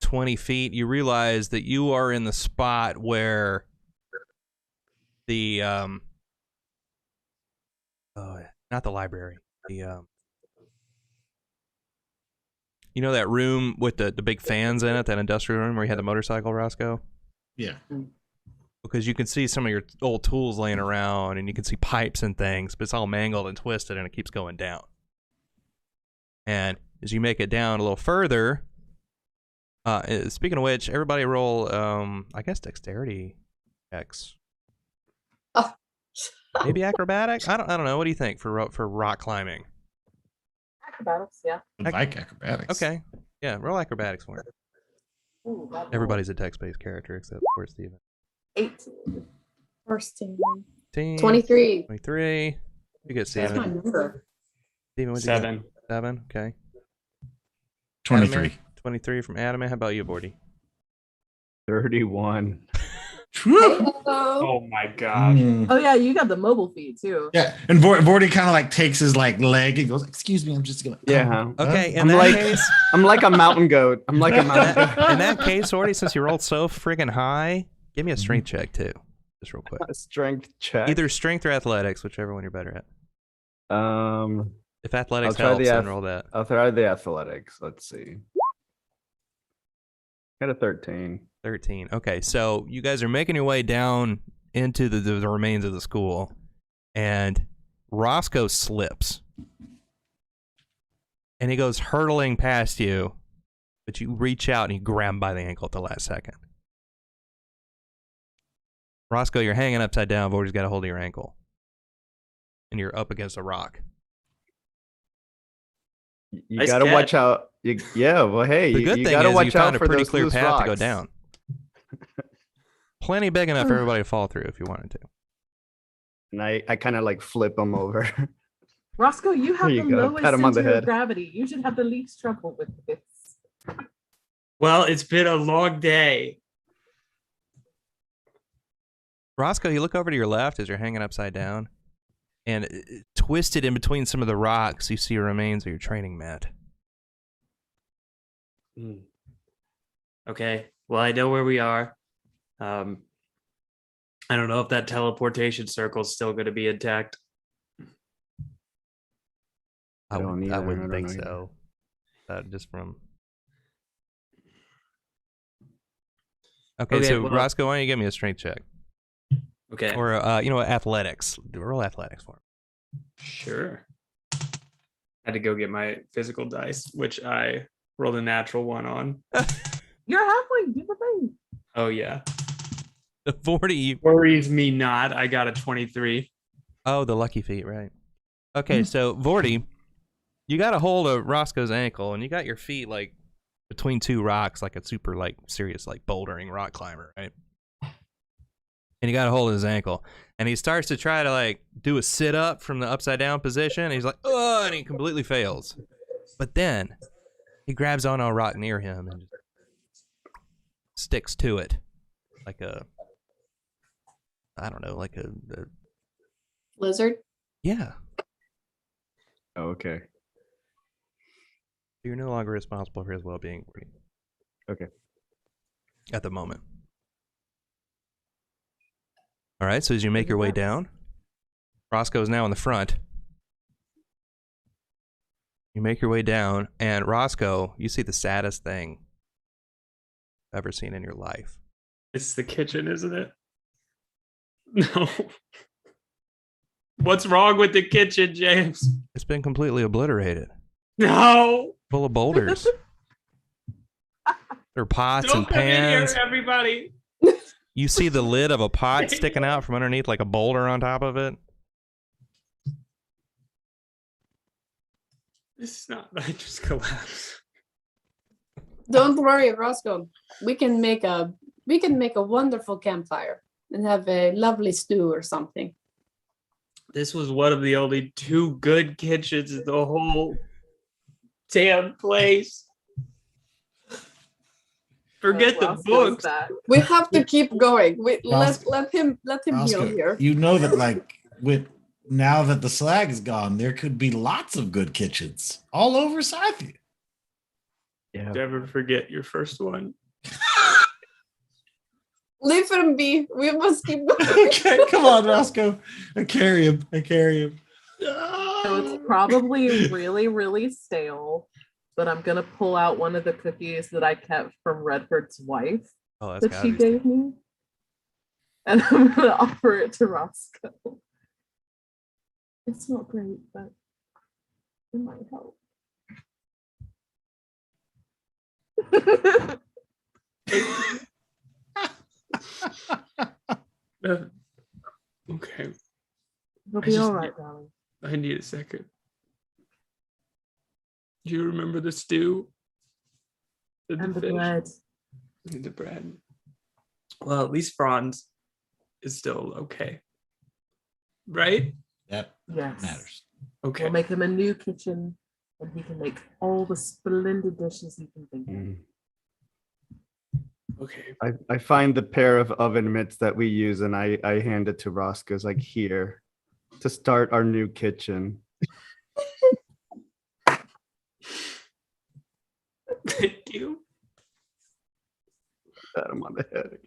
20 feet, you realize that you are in the spot where the not the library, the you know that room with the big fans in it, that industrial room where you had the motorcycle, Roscoe? Yeah. Because you can see some of your old tools laying around, and you can see pipes and things, but it's all mangled and twisted, and it keeps going down. And as you make it down a little further, speaking of which, everybody roll, I guess dexterity checks. Oh. Maybe acrobatics. I don't know. What do you think for rock climbing? Acrobatics, yeah. I like acrobatics. Okay, yeah, roll acrobatics for it. Ooh, that roll. Everybody's a text-based character except for Steven. 18. First team. 23. 23. You get That's my Steven. number. Steven, what'd you get? 7. 7. Okay. 23. 23 from Adam. How about you, Bordy? 31. Hello. Oh my gosh. Oh yeah, you got the mobile feed too. Yeah, and Vordy kind of like takes his like leg and goes, "Excuse me, I'm just gonna." Yeah. Okay, in I'm that like- case, I'm like a mountain goat. I'm like a mountain goat. in that case, Bordy, since you rolled so freaking high, give me a strength check too, just real quick. Strength check. Either strength or athletics, whichever one you're better at. If athletics I'll try the helps, then roll that. I'll try the athletics. Let's see. Got a 13. 13. Okay, so you guys are making your way down into the remains of the school, and Roscoe slips. And he goes hurtling past you, but you reach out and you grab him by the ankle at the last second. Roscoe, you're hanging upside down. Vordy's got a hold of your ankle. And you're up against a rock. You Nice gotta catch. watch out. Yeah, well, hey, The good you thing gotta is watch you found out a for pretty those clear loose path to go rocks. down. Plenty big enough for everybody to fall through if you wanted to. And I kind of like flip them over. Roscoe, you have There you the go. lowest Pat him on the center of head. gravity. You should have the least trouble with this. Well, it's been a long day. Roscoe, you look over to your left as you're hanging upside down, and twisted in between some of the rocks, you see remains of your training mat. Okay. Well, I know where we are. I don't know if that teleportation circle is still going to be intact. I don't wouldn't, either. I wouldn't don't think know so. Just from. Okay, so well- Roscoe, why don't you give me a strength check? Okay. Or, athletics. Roll athletics for him. Sure. Had to go get my physical dice, which I rolled a natural 1 on. You're halfway. Do the thing. Oh, yeah. The 40. Worries me not. I got a 23. Oh, the lucky feet, right. Okay, so Vorty, you got a hold of Roscoe's ankle, and you got your feet like between two rocks, like a super like serious like bouldering rock climber, right? And you got a hold of his ankle, and he starts to try to like do a sit up from the upside down position. And he's like, oh, and he completely fails. But then he grabs onto a rock near him and just sticks to it like a, I don't know, like a Lizard. yeah. Oh, okay. You're no longer responsible for his well-being. Okay. At the moment. All right, so as you make your way down, Roscoe is now in the front. You make your way down, and Roscoe, you see the saddest thing you've ever seen in your life. It's the kitchen, isn't it? No. What's wrong with the kitchen, James? It's been completely obliterated. No. Full of boulders. There are pots Don't and come in pans. here, everybody. You see the lid of a pot sticking out from underneath like a boulder on top of it. This is not. I just collapsed. Don't worry, Roscoe. We can make a wonderful campfire and have a lovely stew or something. This was one of the only two good kitchens in the whole damn place. Forget the Roscoe's books. back. We have to keep going. Let him heal Roscoe, here. you know that like with now that the slag is gone, there could be lots of good kitchens all over Sycthia. Yeah. Never forget your first one. Leave him be. We must keep going. Okay, come on, Roscoe. I carry him. So it's probably really, really stale, but I'm gonna pull out one of the cookies that I kept from Redford's wife Oh, that's that gotta she be gave me. And I'm gonna offer it to Roscoe. It's not great, but it might help. Okay. It'll I be just all right, darling. I need a second. Do you remember the stew? And the fish? bread. And the bread. Well, at least Franz is still okay. Right? That Yes. matters. Okay. We'll make him a new kitchen, and he can make all the splendid dishes he can think of. Mm. Okay. I find the pair of oven mitts that we use and I hand it to Roscoe's like here to start our new kitchen. Thank you. Pat him on the head.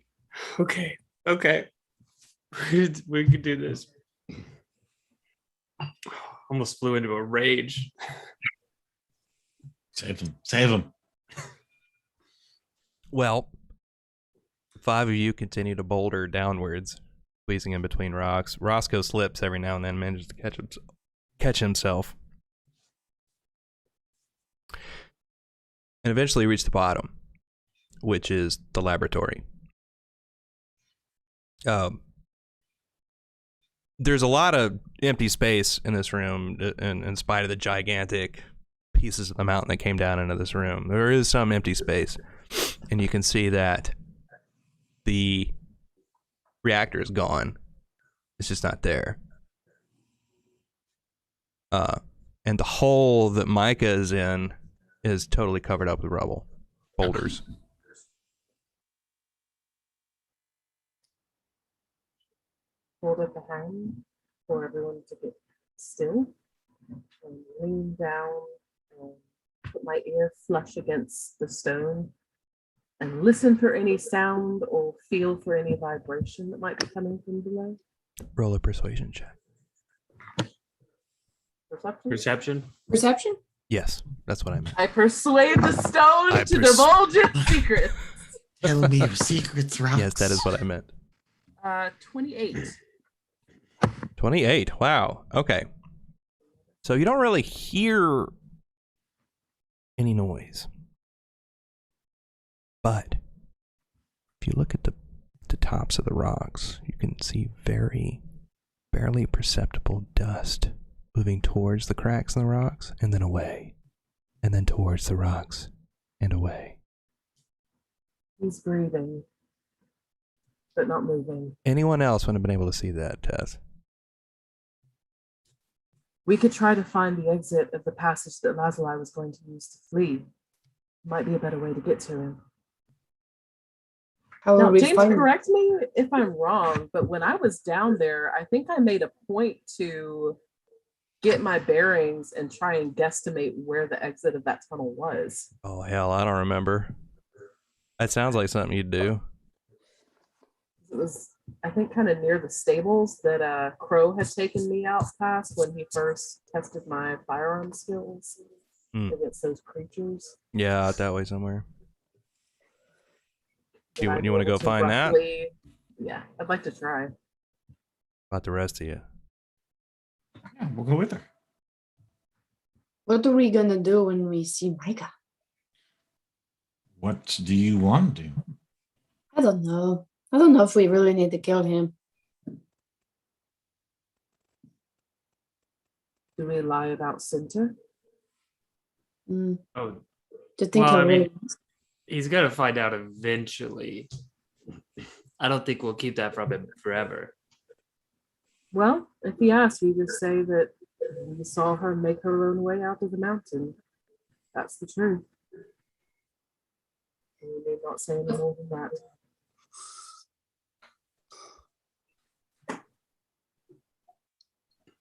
Okay. Okay. We could do this. Almost flew into a rage. Save him. Well, the five of you continue to boulder downwards, squeezing in between rocks. Roscoe slips every now and then, manages to catch himself. And eventually reach the bottom, which is the laboratory. There's a lot of empty space in this room, in spite of the gigantic pieces of the mountain that came down into this room. There is some empty space, and you can see that the reactor is gone. It's just not there. And the hole that Micah is in is totally covered up with rubble, boulders. Hold up a hand for everyone to get still and lean down and put my ear flush against the stone and listen for any sound or feel for any vibration that might be coming from below. Roll a persuasion check. Perception? Perception. Perception? Yes, that's what I meant. I persuade the stone to divulge its secrets. Tell me your secrets, Rox. Yes, that is what I meant. 28. 28. Wow. Okay. So you don't really hear any noise. But if you look at the tops of the rocks, you can see very barely perceptible dust moving towards the cracks in the rocks, and then away, and then towards the rocks, and away. He's breathing, but not moving. Anyone else would have been able to see that, Tess? We could try to find the exit of the passage that Lazuli was going to use to flee. Might be a better way to get to him. How will Now, we James, find? correct me if I'm wrong, but when I was down there, I think I made a point to get my bearings and try and guesstimate where the exit of that tunnel was. Oh, hell, I don't remember. That sounds like something you'd do. It was, I think, kind of near the stables that Crow had taken me out past when he first tested my firearm skills against those creatures. Yeah, out that way somewhere. You And I'd want to be go able find that? roughly- Yeah, I'd like to try. About the rest of you. Yeah, we'll go with her. What are we gonna do when we see Micah? What do you want to do? I don't know. I don't know if we really need to kill him. Do we lie about Center? Mm, Oh, to think Well, I of mean- it. he's gonna find out eventually. I don't think we'll keep that from him forever. Well, if he asks, we just say that we saw her make her own way out of the mountain. That's the truth. And we may not say any more than that.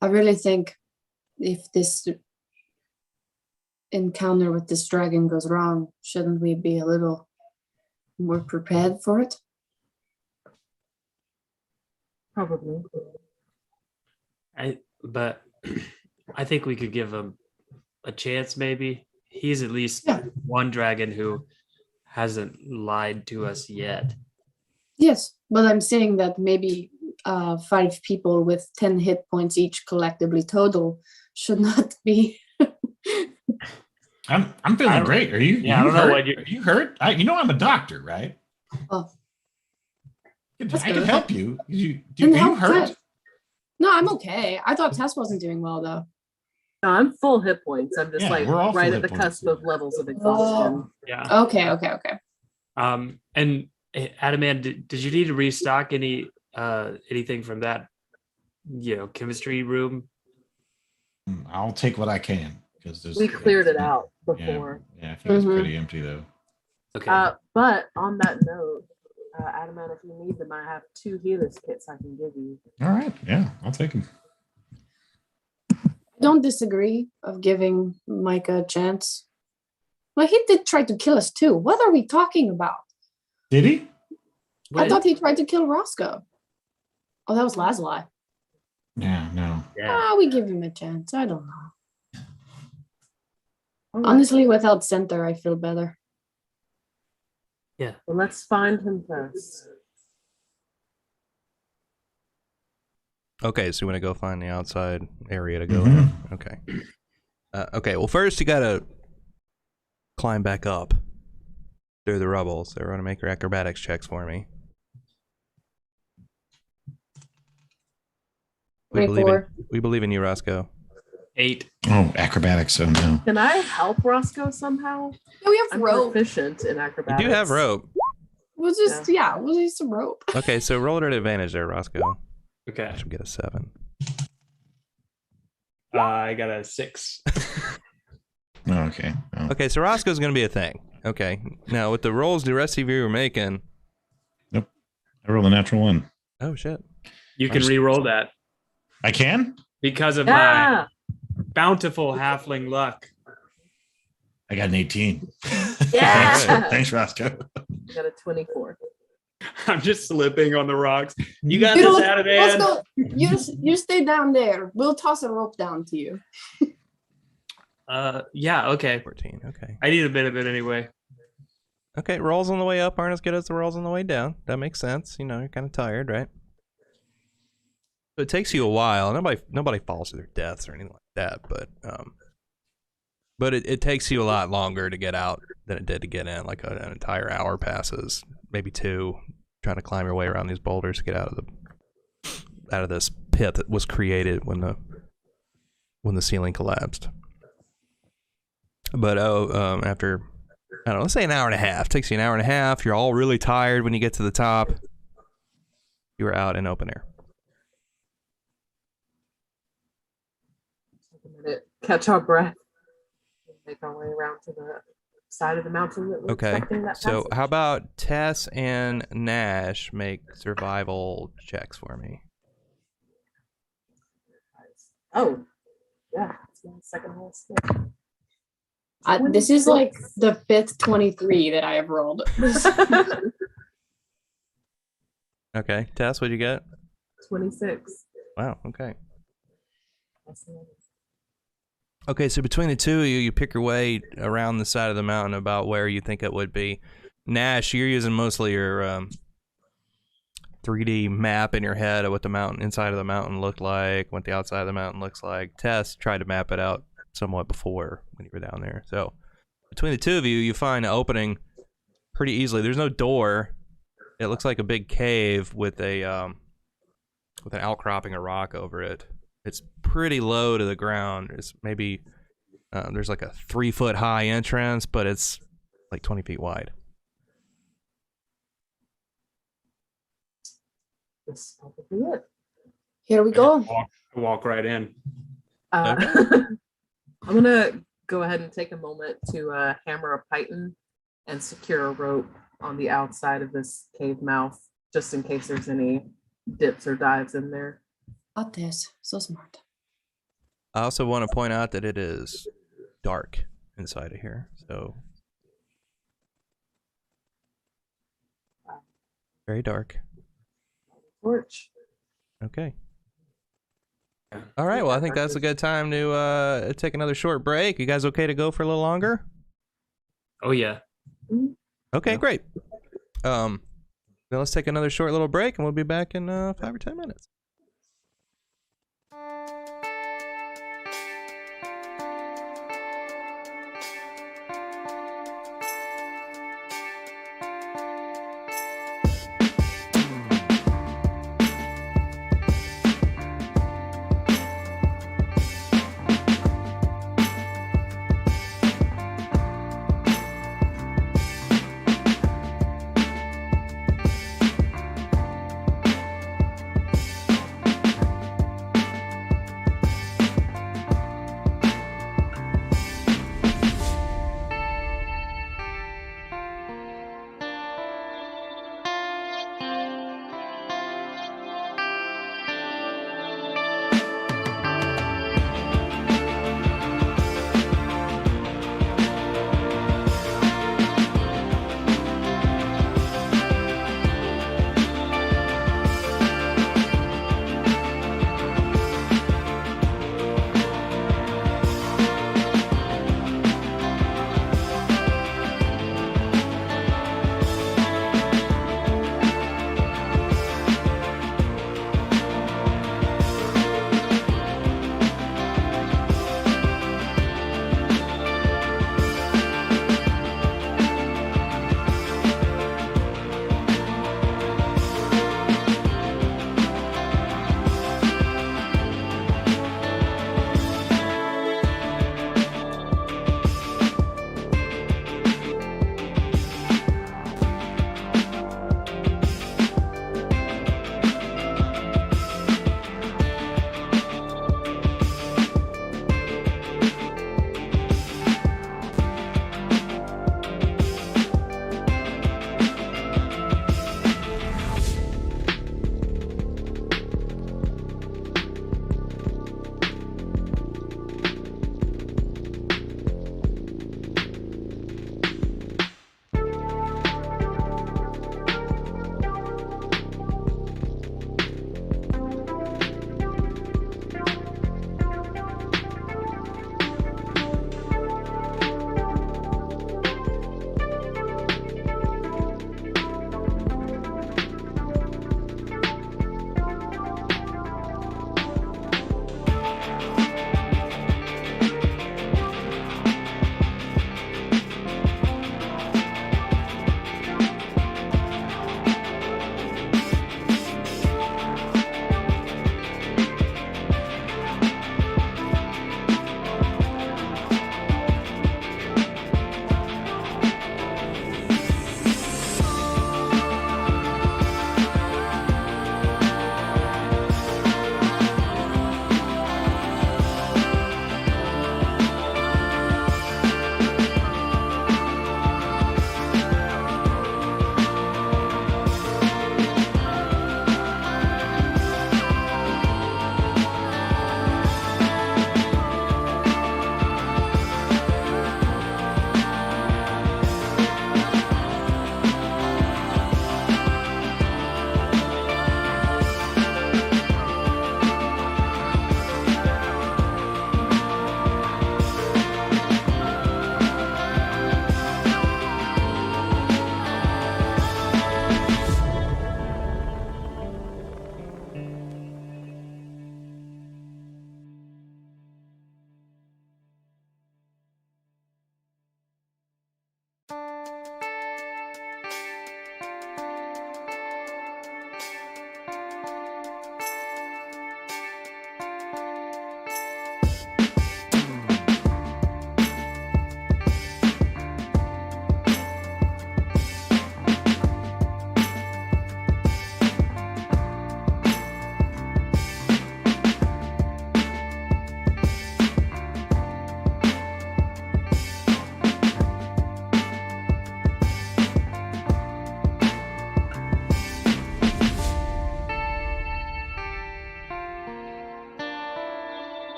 I really think if this encounter with this dragon goes wrong, shouldn't we be a little more prepared for it? Probably. But I think we could give him a chance. Maybe he's at least Yeah. one dragon who hasn't lied to us yet. Yes, but I'm saying that maybe 5 people with 10 hit points each collectively total should not be. I'm I feeling don't- great. Are you? yeah, I you don't know hurt? what you- Are you hurt? You know I'm a doctor, right? Oh, I That's can good. help you. Then Are you help hurt? Tess. No, I'm okay. I thought Tess wasn't doing well though. No, I'm full hit points. I'm just Yeah, like we're all right full at the hit points. cusp of levels of exhaustion. Yeah. Okay. And Adamant, did you need to restock anything from that, chemistry room? I'll take what I can because We cleared it out before. Yeah, I think it's Mhm. pretty empty though. Okay. But on that note, Adamant, if you need them, I have 2 healers kits I can give you. All right, yeah, I'll take them. I don't disagree of giving Micah a chance. Well, he did try to kill us too. What are we talking about? Did he? I thought he tried to kill Roscoe. Oh, that was Lazuli. Yeah, no. Yeah. We give him a chance. I don't know. All right, Honestly, without Center, I feel better. well, let's find him first. Okay, so you want to go find the outside area to go Mhm. in? Okay. Okay, well, first you got to climb back up through the rubble. So everyone make your acrobatics checks for me. We believe, 24. we believe in you, Roscoe. 8. Oh, acrobatics. Oh no. Can I help Roscoe somehow? Yeah, we have I'm rope. proficient in You acrobatics. do have rope. We'll just, we'll use some rope. Okay, so roll it at advantage there, Roscoe. Okay. I should get a 7. I got a 6. Oh, okay. Oh. Okay, so Roscoe's going to be a thing. Okay, now with the rolls the rest of you are making. I rolled a natural 1. Oh, shit. You can re-roll that I can. because of my Yeah. bountiful halfling luck. I got an 18. Yeah. Thanks, Roscoe. I got a 24. I'm just slipping on the rocks. You got You this, know, Adamant. Let's go. You stay down there. We'll toss a rope down to you. Yeah, okay. 14, okay. I need a bit of it anyway. Okay, rolls on the way up aren't as good as the rolls on the way down. That makes sense. You know, you're kind of tired, right? So it takes you a while. Nobody falls to their deaths or anything like that, but it takes you a lot longer to get out than it did to get in. Like an entire hour passes, maybe 2, trying to climb your way around these boulders to get out of this pit that was created when the when the ceiling collapsed. But after, I don't know, let's say an hour and a half. Takes you an hour and a half. You're all really tired when you get to the top. You're out in open air. Take a minute, catch our breath, and make our way around to the side of the mountain that we're Okay. expecting that So passage. how about Tess and Nash make survival checks for me? Oh, yeah, it's my second highest skill. This is like the 5th 23 that I have rolled. Okay. Tess, what'd you get? 26. Wow. Okay. That's nice. Okay, so between the two of you, you pick your way around the side of the mountain about where you think it would be. Nash, you're using mostly your 3D map in your head of what the mountain inside of the mountain looked like, what the outside of the mountain looks like. Tess tried to map it out somewhat before when you were down there. So between the two of you, you find an opening pretty easily. There's no door. It looks like a big cave with an outcropping of rock over it. It's pretty low to the ground. It's maybe there's like a 3-foot high entrance, but it's like 20 feet wide. This is probably it. Here we go. Walk right in. I'm gonna go ahead and take a moment to hammer a python and secure a rope on the outside of this cave mouth, just in case there's any dips or dives in there. Got this. So smart. I also want to point out that it is dark inside of here, so very dark. Torch. Okay. All right. Well, I think that's a good time to take another short break. You guys okay to go for a little longer? Oh yeah. Okay, great. Then let's take another short little break, and we'll be back in 5 or 10 minutes.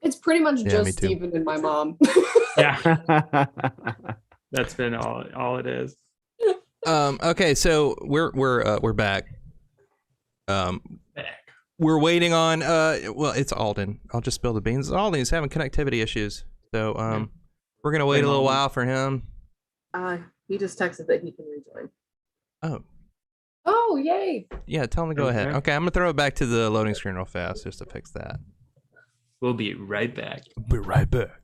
It's pretty much Yeah, me just too. Steven and my mom. Yeah, that's been all it is. Okay, so we're back. We're waiting on well, it's Alden. I'll just spill the beans. Alden is having connectivity issues. So we're gonna wait a little while for him. He just texted that he can rejoin. Oh. Oh, yay. Yeah, tell him to go ahead. Okay, I'm gonna throw it back to the loading screen real fast just to fix that. We'll be right back. Be right back.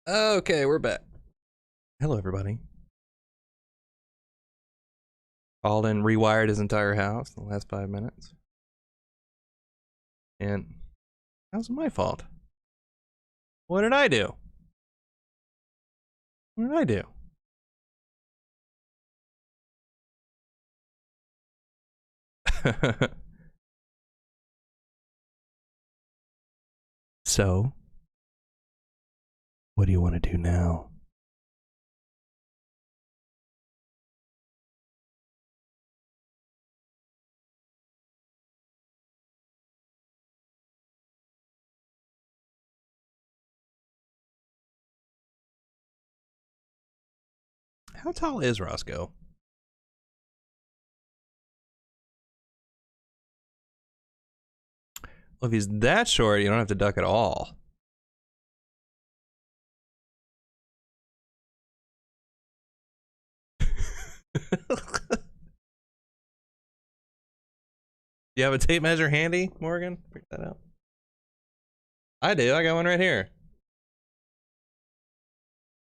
Okay, we're back. Hello, everybody. Alden rewired his entire house in the last 5 minutes. And that was my fault. What did I do? What did I do? So, what do you want to do now? How tall is Roscoe? Well, if he's that short, you don't have to duck at all. You have a tape measure handy, Morgan? Pick that out. I do. I got one right here.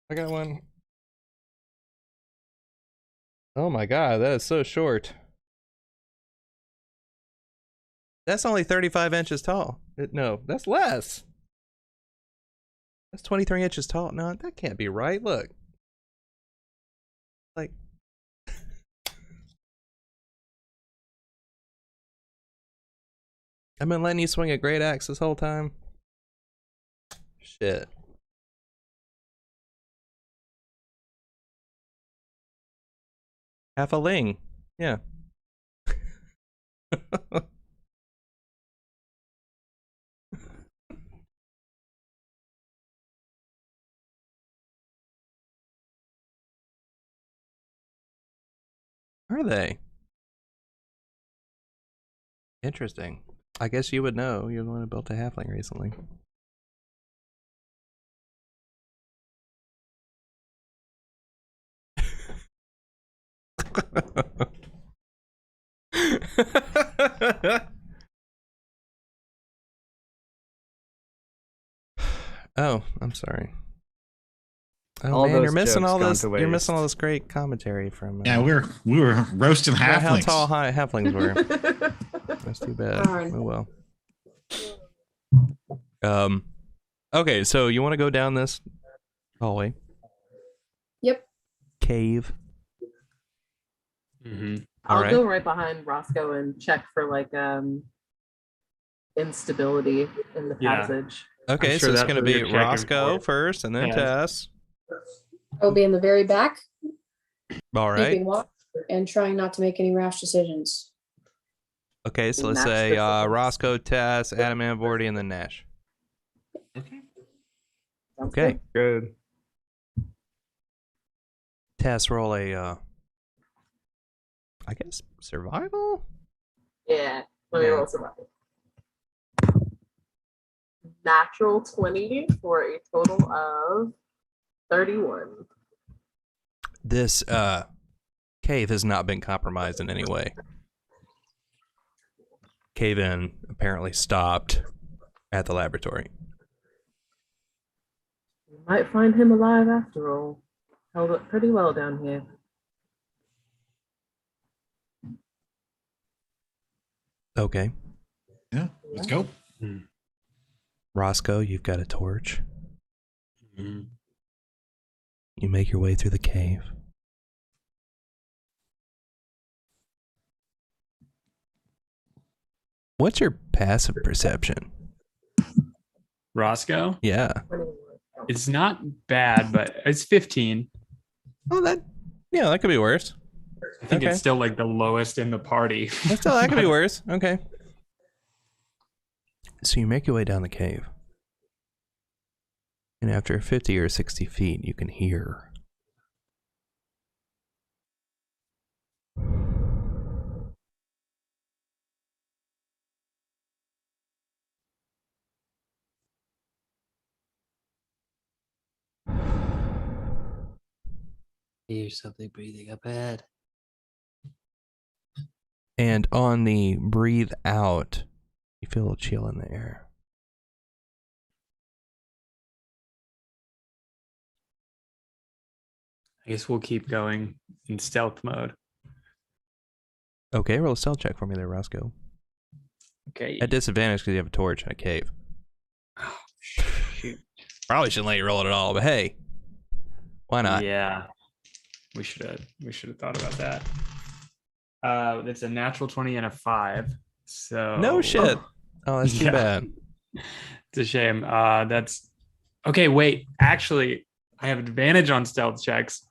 I got one. Oh my god, that is so short. That's only 35 inches tall. No, that's less. That's 23 inches tall. No, that can't be right. Look. Like. I've been letting you swing a great axe this whole time. Shit. Half a ling. Yeah. Are they? Interesting. I guess you would know. You're the one who built a halfling recently. Oh, I'm sorry. Oh All man, those you're missing jokes all gone this. to You're missing all waste. this great commentary from. Yeah, we were roasting about how halflings. tall halflings were. That's too bad. Darn. Oh well. Okay, so you want to go down this hallway? Yep. Cave. Mm-hmm. I'll Alright. go right behind Roscoe and check for like instability in the Yeah. passage. Okay, I'm so sure it's that's going to what be you're checking Roscoe for. first and then Yeah. Tess. I'll be in the very back, All right. keeping watch and trying not to make any rash decisions. Okay, so let's Nash say gets the first. Roscoe, Tess, Adam Vorty, and then Nash. Okay. Sounds Okay. good. Good. Tess, roll a, I guess, survival? Yeah. Let me Yeah. roll survival. Natural 20 for a total of 31. This cave has not been compromised in any way. Cave-in apparently stopped at the laboratory. You might find him alive after all. Held up pretty well down here. Okay. Yeah. Let's go. Roscoe, you've got a torch. Mm-hmm. You make your way through the cave. What's your passive perception? Roscoe, Yeah. it's not bad, but it's 15. Oh, that could be worse. I think Okay. it's still like the lowest in the party. That could be worse. Okay. So you make your way down the cave. And after 50 or 60 feet, you can hear. Here's something breathing up ahead. And on the breathe out, you feel a chill in the air. I guess we'll keep going in stealth mode. Okay, roll a stealth check for me there, Roscoe. Okay. At disadvantage because you have a torch in a cave. Oh, shoot. Probably shouldn't let you roll it at all, but hey, why not? Yeah. We should have thought about that. It's a natural 20 and a 5. So No shit. Oh, that's too Yeah. bad. It's a shame. That's okay. Wait, actually, I have advantage on stealth checks.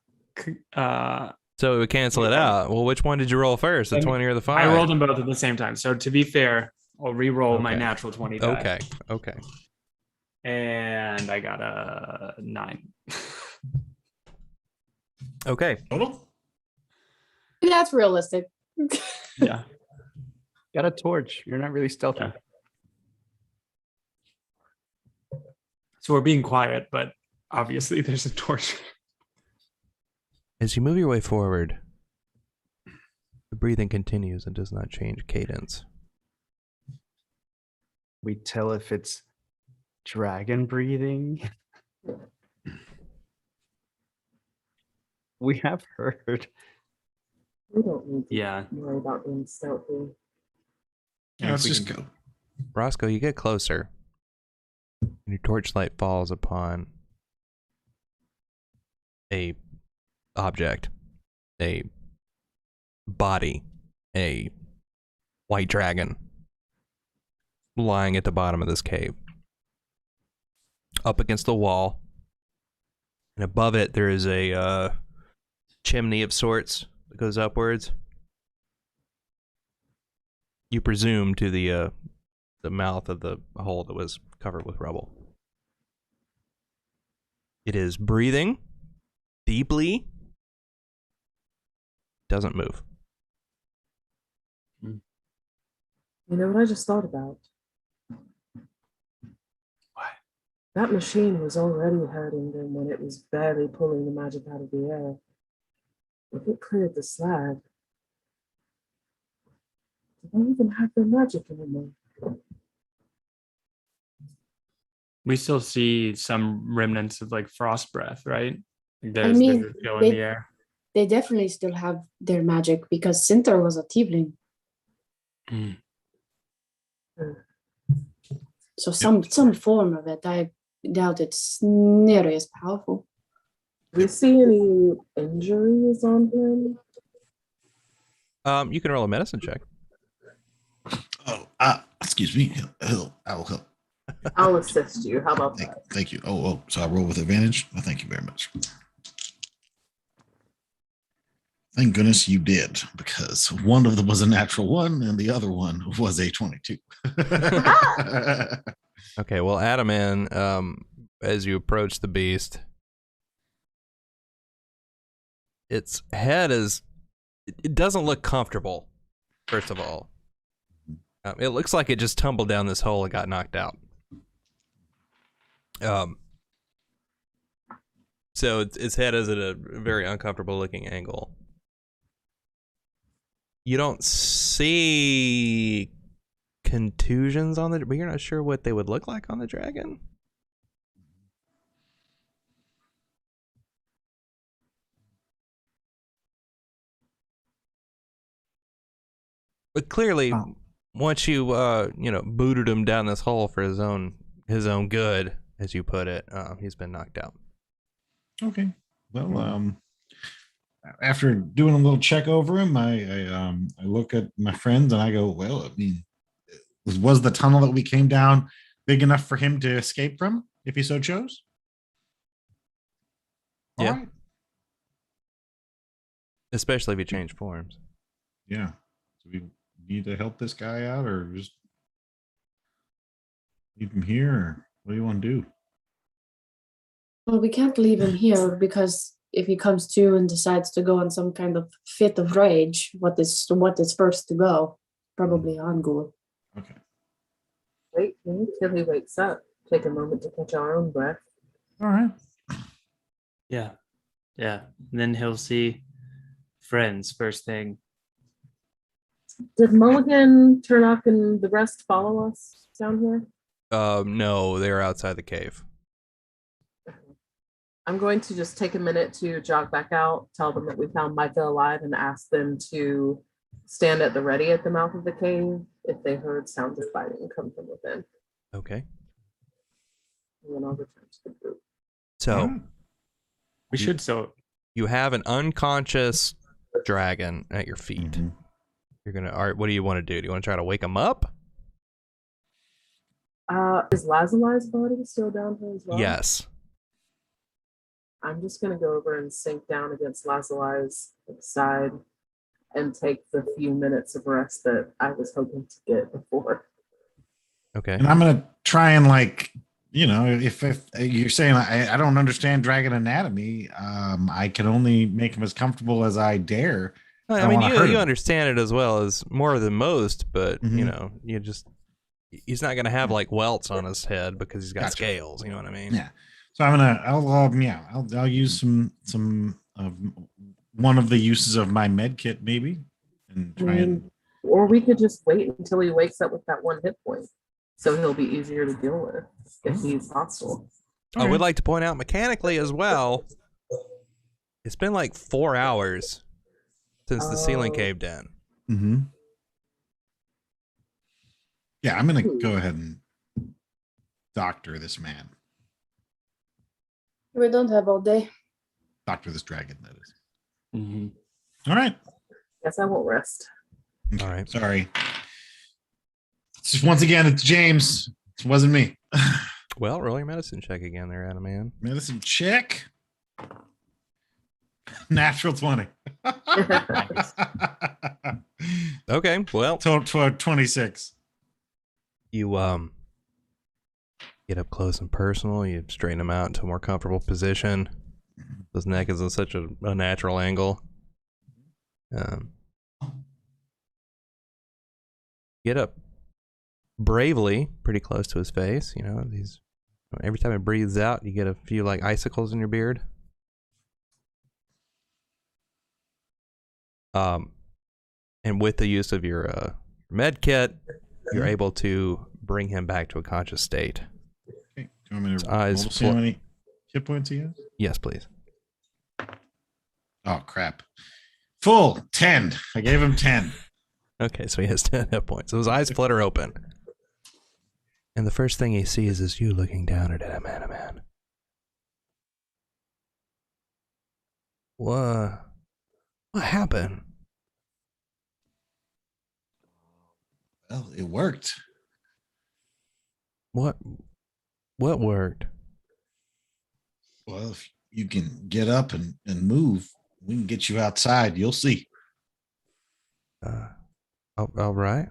So we cancel it out. Well, which one did you roll first, the 20 or the 5? I rolled them both at the same time. So to be fair, I'll re-roll my Okay. natural 20 die. Okay. And I got a 9. Okay. Total? That's realistic. Yeah. Got a torch. You're not really stealthy. Yeah. So we're being quiet, but obviously there's a torch. As you move your way forward, the breathing continues and does not change cadence. We tell if it's dragon breathing. We have heard. We don't need to Yeah. worry about being stealthy. Yeah, let's we just can- go. Roscoe, you get closer. And your torchlight falls upon a object, a body, a white dragon lying at the bottom of this cave. Up against the wall, and above it there is a chimney of sorts that goes upwards. You presume to the mouth of the hole that was covered with rubble. It is breathing deeply. Doesn't move. You know what I just thought about? What? That machine was already hurting them when it was barely pulling the magic out of the air. If it cleared the slag, do they even have their magic anymore? We still see some remnants of like frost breath, right? Like I there's mean, a chill in they- the air. They definitely still have their magic because Sinter was a tiefling. Mm. So some form of it. I doubt it's nearly as powerful. Do we see any injuries on him? You can roll a medicine check. Oh, excuse me. I'll help. I'll assist you. How about that? Thank you. Oh, so I roll with advantage. Well, thank you very much. Thank goodness you did, because one of them was a natural 1 and the other one was a 22. Okay, well, Adaman, as you approach the beast, its head it doesn't look comfortable, first of all. It looks like it just tumbled down this hole and got knocked out. So its head is at a very uncomfortable looking angle. You don't see contusions on but you're not sure what they would look like on the dragon. But clearly, once you booted him down this hole for his own good, as you put it, he's been knocked out. Okay. Well, after doing a little check over him, I look at my friends and I go, well, I mean, was the tunnel that we came down big enough for him to escape from, if he so chose? Yeah. All right. Especially if he changed forms. Yeah. So we need to help this guy out, or just leave him here, or what do you want to do? Well, we can't leave him here because if he comes to and decides to go on some kind of fit of rage, what is first to go? Probably Angul. Okay. Wait until he wakes up. Take a moment to catch our own breath. All right. Yeah. And then he'll see friends first thing. Did Mulligan, Turnock, and the rest follow us down here? No, they're outside the cave. I'm going to just take a minute to jog back out, tell them that we found Micah alive, and ask them to stand at the ready at the mouth of the cave if they heard sounds of fighting come from within. Okay. And then I'll return to the group. So We should so you have an unconscious dragon at your feet. Mhm. You're gonna. All right, what do you want to do? Do you want to try to wake him up? Is Lazarus' body still down here as well? Yes. I'm just going to go over and sink down against Lazarus' side and take the few minutes of rest that I was hoping to get before. Okay. And I'm gonna try and, like, if you're saying I don't understand dragon anatomy, I can only make him as comfortable as I dare. I mean, you understand it as well as more than most, but Mhm. he's not gonna have like welts on his head because he's got Gotcha. scales. You know what I mean? Yeah. So I'll use some one of the uses of my med kit maybe, and try and. Or we could just wait until he wakes up with that one hit point, so he'll be easier to deal with if he's hostile. I would like to point out mechanically as well. It's been like 4 hours since the ceiling caved in. Mm-hmm. Yeah, I'm gonna go ahead and doctor this man, We don't have all day. doctor this dragon. That is. mhm. All right. Guess I won't rest. Okay, All right. Sorry. Once again, it's James. It wasn't me. Well, roll your medicine check again there, Adam Man. Medicine check. Natural 20. Okay, well, Total 26. you get up close and personal. You straighten him out into a more comfortable position. His neck is in such a natural angle. Get up bravely, pretty close to his face. Every time it breathes out, you get a few like icicles in your beard. And with the use of your med kit, you're able to bring him back to a conscious state. Okay. Do you want me His to eyes roll to see how many hit points he has? Yes, please. Oh, crap. Full 10. I gave him 10. Okay, so he has 10 hit points. So his eyes flutter open. And the first thing he sees is you looking down at him, Adaman. What happened? Well, it worked. What worked? Well, if you can get up and move, we can get you outside. You'll see. All right.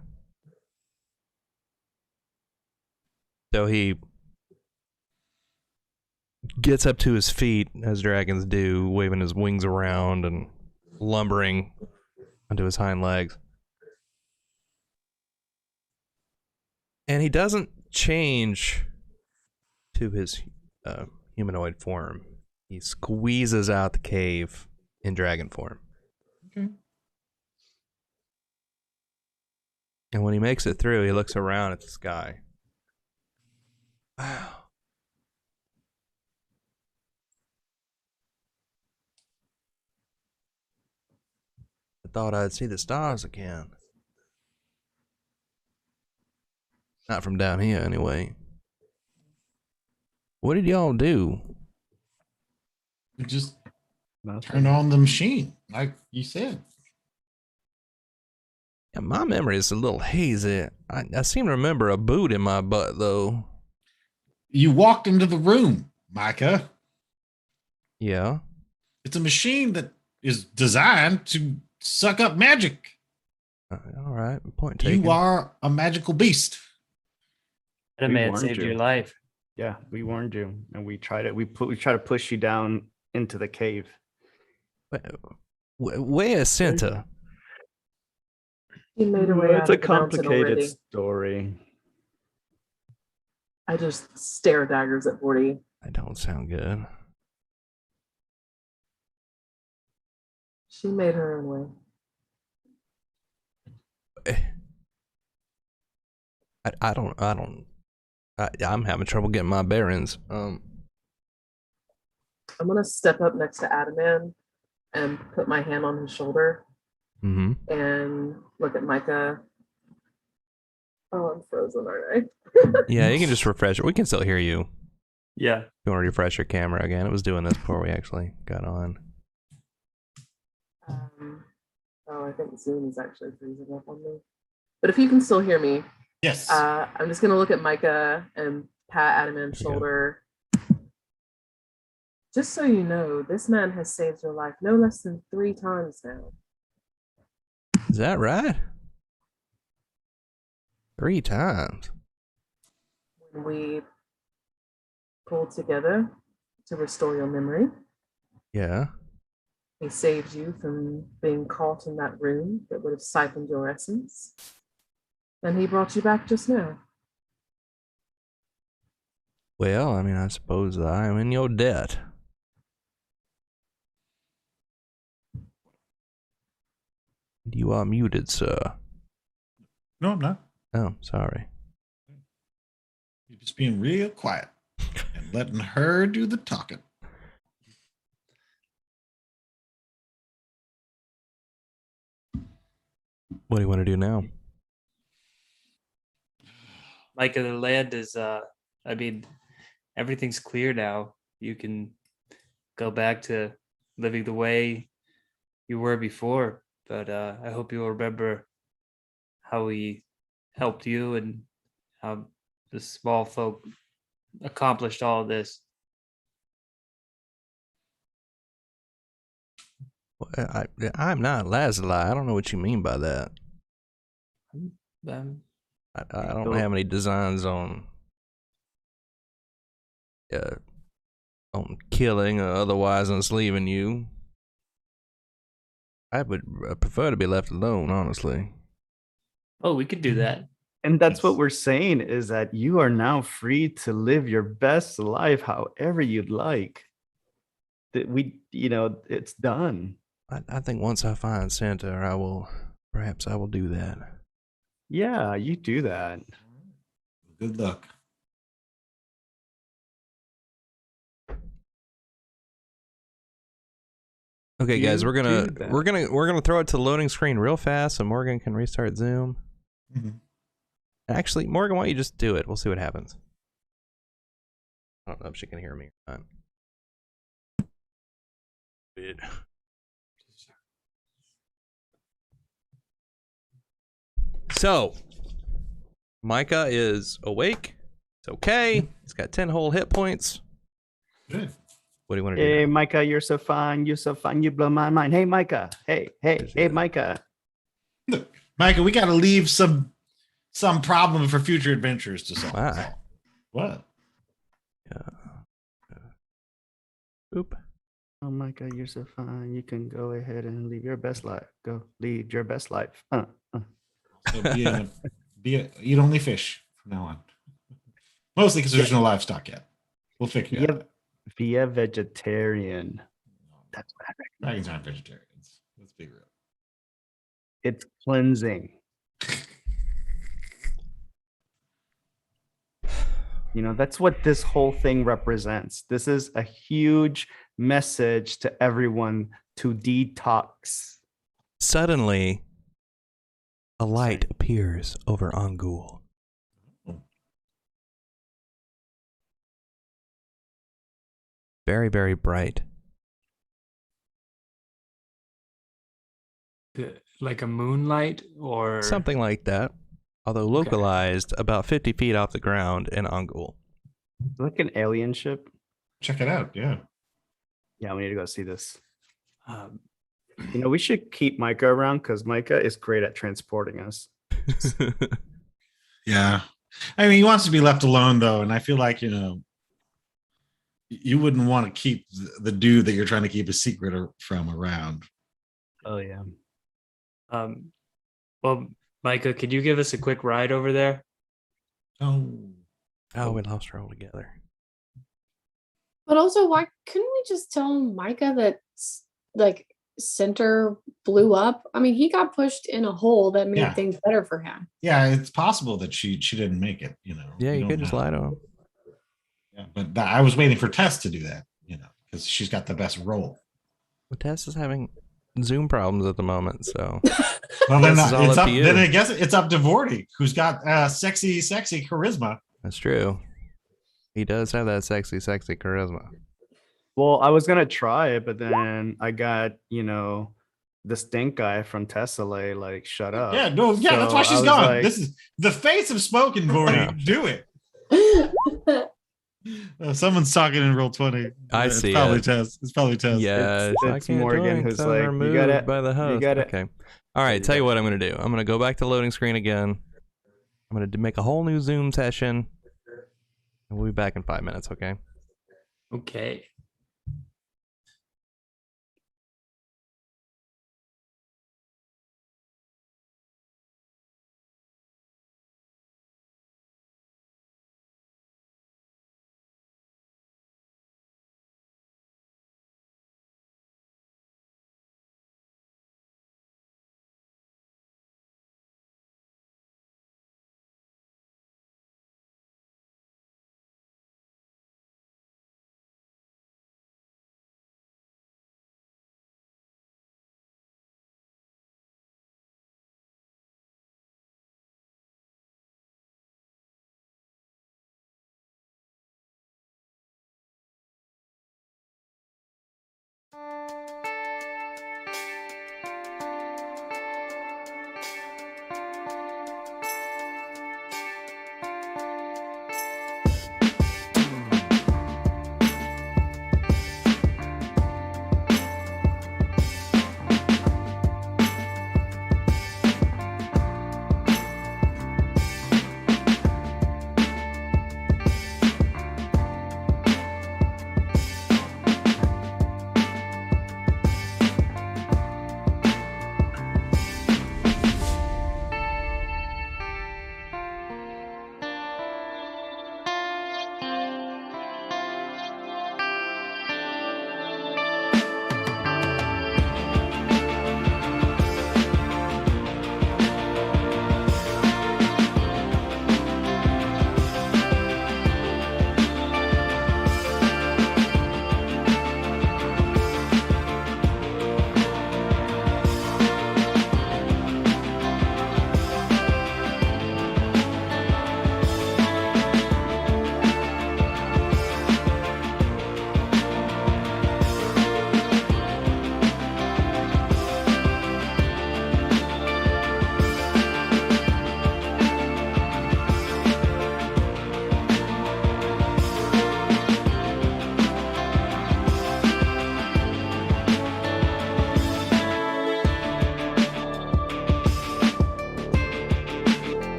So he gets up to his feet, as dragons do, waving his wings around and lumbering onto his hind legs. And he doesn't change to his humanoid form. He squeezes out the cave in dragon form. Okay. And when he makes it through, he looks around at the sky. Wow. I thought I'd see the stars again. Not from down here, anyway. What did y'all do? We just Nothing. turn on the machine, like you said. Yeah, my memory is a little hazy. I seem to remember a boot in my butt, though. You walked into the room, Micah. Yeah. It's a machine that is designed to suck up magic. All right. Point taken. You are a magical beast. That We man warned saved you. your life. Yeah, we warned you, and we tried it. We try to push you down into the cave. Where is Santa? He made a way out It's a of the mountain complicated already. story. I just stare daggers at 40. That don't sound good. She made her own way. I'm having trouble getting my bearings. I'm gonna step up next to Adaman and put my hand on his shoulder and look at Micah. Oh, I'm frozen, aren't I? Yeah, you can just refresh it. We can still hear you. Yeah. You want to refresh your camera again? It was doing this before we actually got on. I think Zoom is actually freezing up on me. But if you can still hear me, Yes. I'm just gonna look at Micah and pat Adaman's There you go. shoulder. Just so you know, this man has saved your life no less than 3 times now. Is that right? 3 times. When we pulled together to restore your memory, Yeah. he saved you from being caught in that room that would have siphoned your essence. And he brought you back just now. Well, I mean, I suppose I am in your debt. You are muted, sir. No, I'm not. Oh, sorry. You're just being real quiet and letting her do the talking. What do you want to do now? Micah, the land is everything's clear now. You can go back to living the way you were before. But I hope you'll remember how we helped you and how the small folk accomplished all of this. I'm not Lazuli. I don't know what you mean by that. Um, I don't have any designs on killing or otherwise enslaving you. I would prefer to be left alone, honestly. oh, we could do that. And that's what we're saying, is that you are now free to live your best life however you'd like. That it's done. I think once I find Santa, perhaps I will do that. Yeah, you do that. Good luck. Okay, guys, You we're gonna do that. we're gonna throw it to the loading screen real fast, so Morgan can restart Zoom. Mhm. Actually, Morgan, why don't you just do it? We'll see what happens. I don't know if she can hear me or not. Weird. So, Micah is awake. It's okay. He's got 10 whole hit points. Good. What do you want to do? Hey, now? Micah, you're so fun. You're so fun. You blow my mind. Hey, Micah. Hey, Micah. Look, Micah, we got to leave some problem for future adventures to solve. Why? What? Oop. Oh, Micah, you're so fun. You can go ahead and live your best life. Go lead your best life. So eat only fish from now on. Mostly because there's no livestock yet. We'll figure it out. Be a vegetarian. That's what I recommend. Dragons aren't vegetarians. Let's be real. It's cleansing. You know, that's what this whole thing represents. This is a huge message to everyone to detox. Suddenly, a light appears over Angul. Very, very bright. Like a moonlight or Something like that. Although localized about 50 feet off the ground in Angul. Like an alien ship. Check it out. Yeah. Yeah, we need to go see this. Um, You know, we should keep Micah around because Micah is great at transporting us. Yeah. I mean, he wants to be left alone, though. And I feel like, you wouldn't want to keep the dude that you're trying to keep a secret from around. Oh, yeah. well, Micah, could you give us a quick ride over there? Oh. Oh, we lost her altogether. But also, why couldn't we just tell Micah that like center blew up? I mean, he got pushed in a hole that made things better for him. Yeah, it's possible that she didn't make it, Yeah, you don't could just know. lie to him. Yeah, but I was waiting for Tess to do that, because she's got the best role. Well, Tess is having Zoom problems at the moment, so. Well, then This is all it's up up. to you. Then I guess it's up to Vorty, who's got sexy charisma. That's true. He does have that sexy charisma. Well, I was gonna try it, but then I got, the stink guy from Tessellay, like, shut up. Yeah, no, yeah, So that's why I she's was gone. like- This is the face of smoking, Vorty. Do it. Someone's talking in roll 20. I It's see probably it. Tess. It's probably Tess. Yeah, It's Morgan who's like, you removed gotta- by the host. gotta- Okay. All right, tell you what I'm going to do. I'm going to go back to loading screen again. I'm going to make a whole new Zoom session. And we'll be back in 5 minutes, okay? Okay.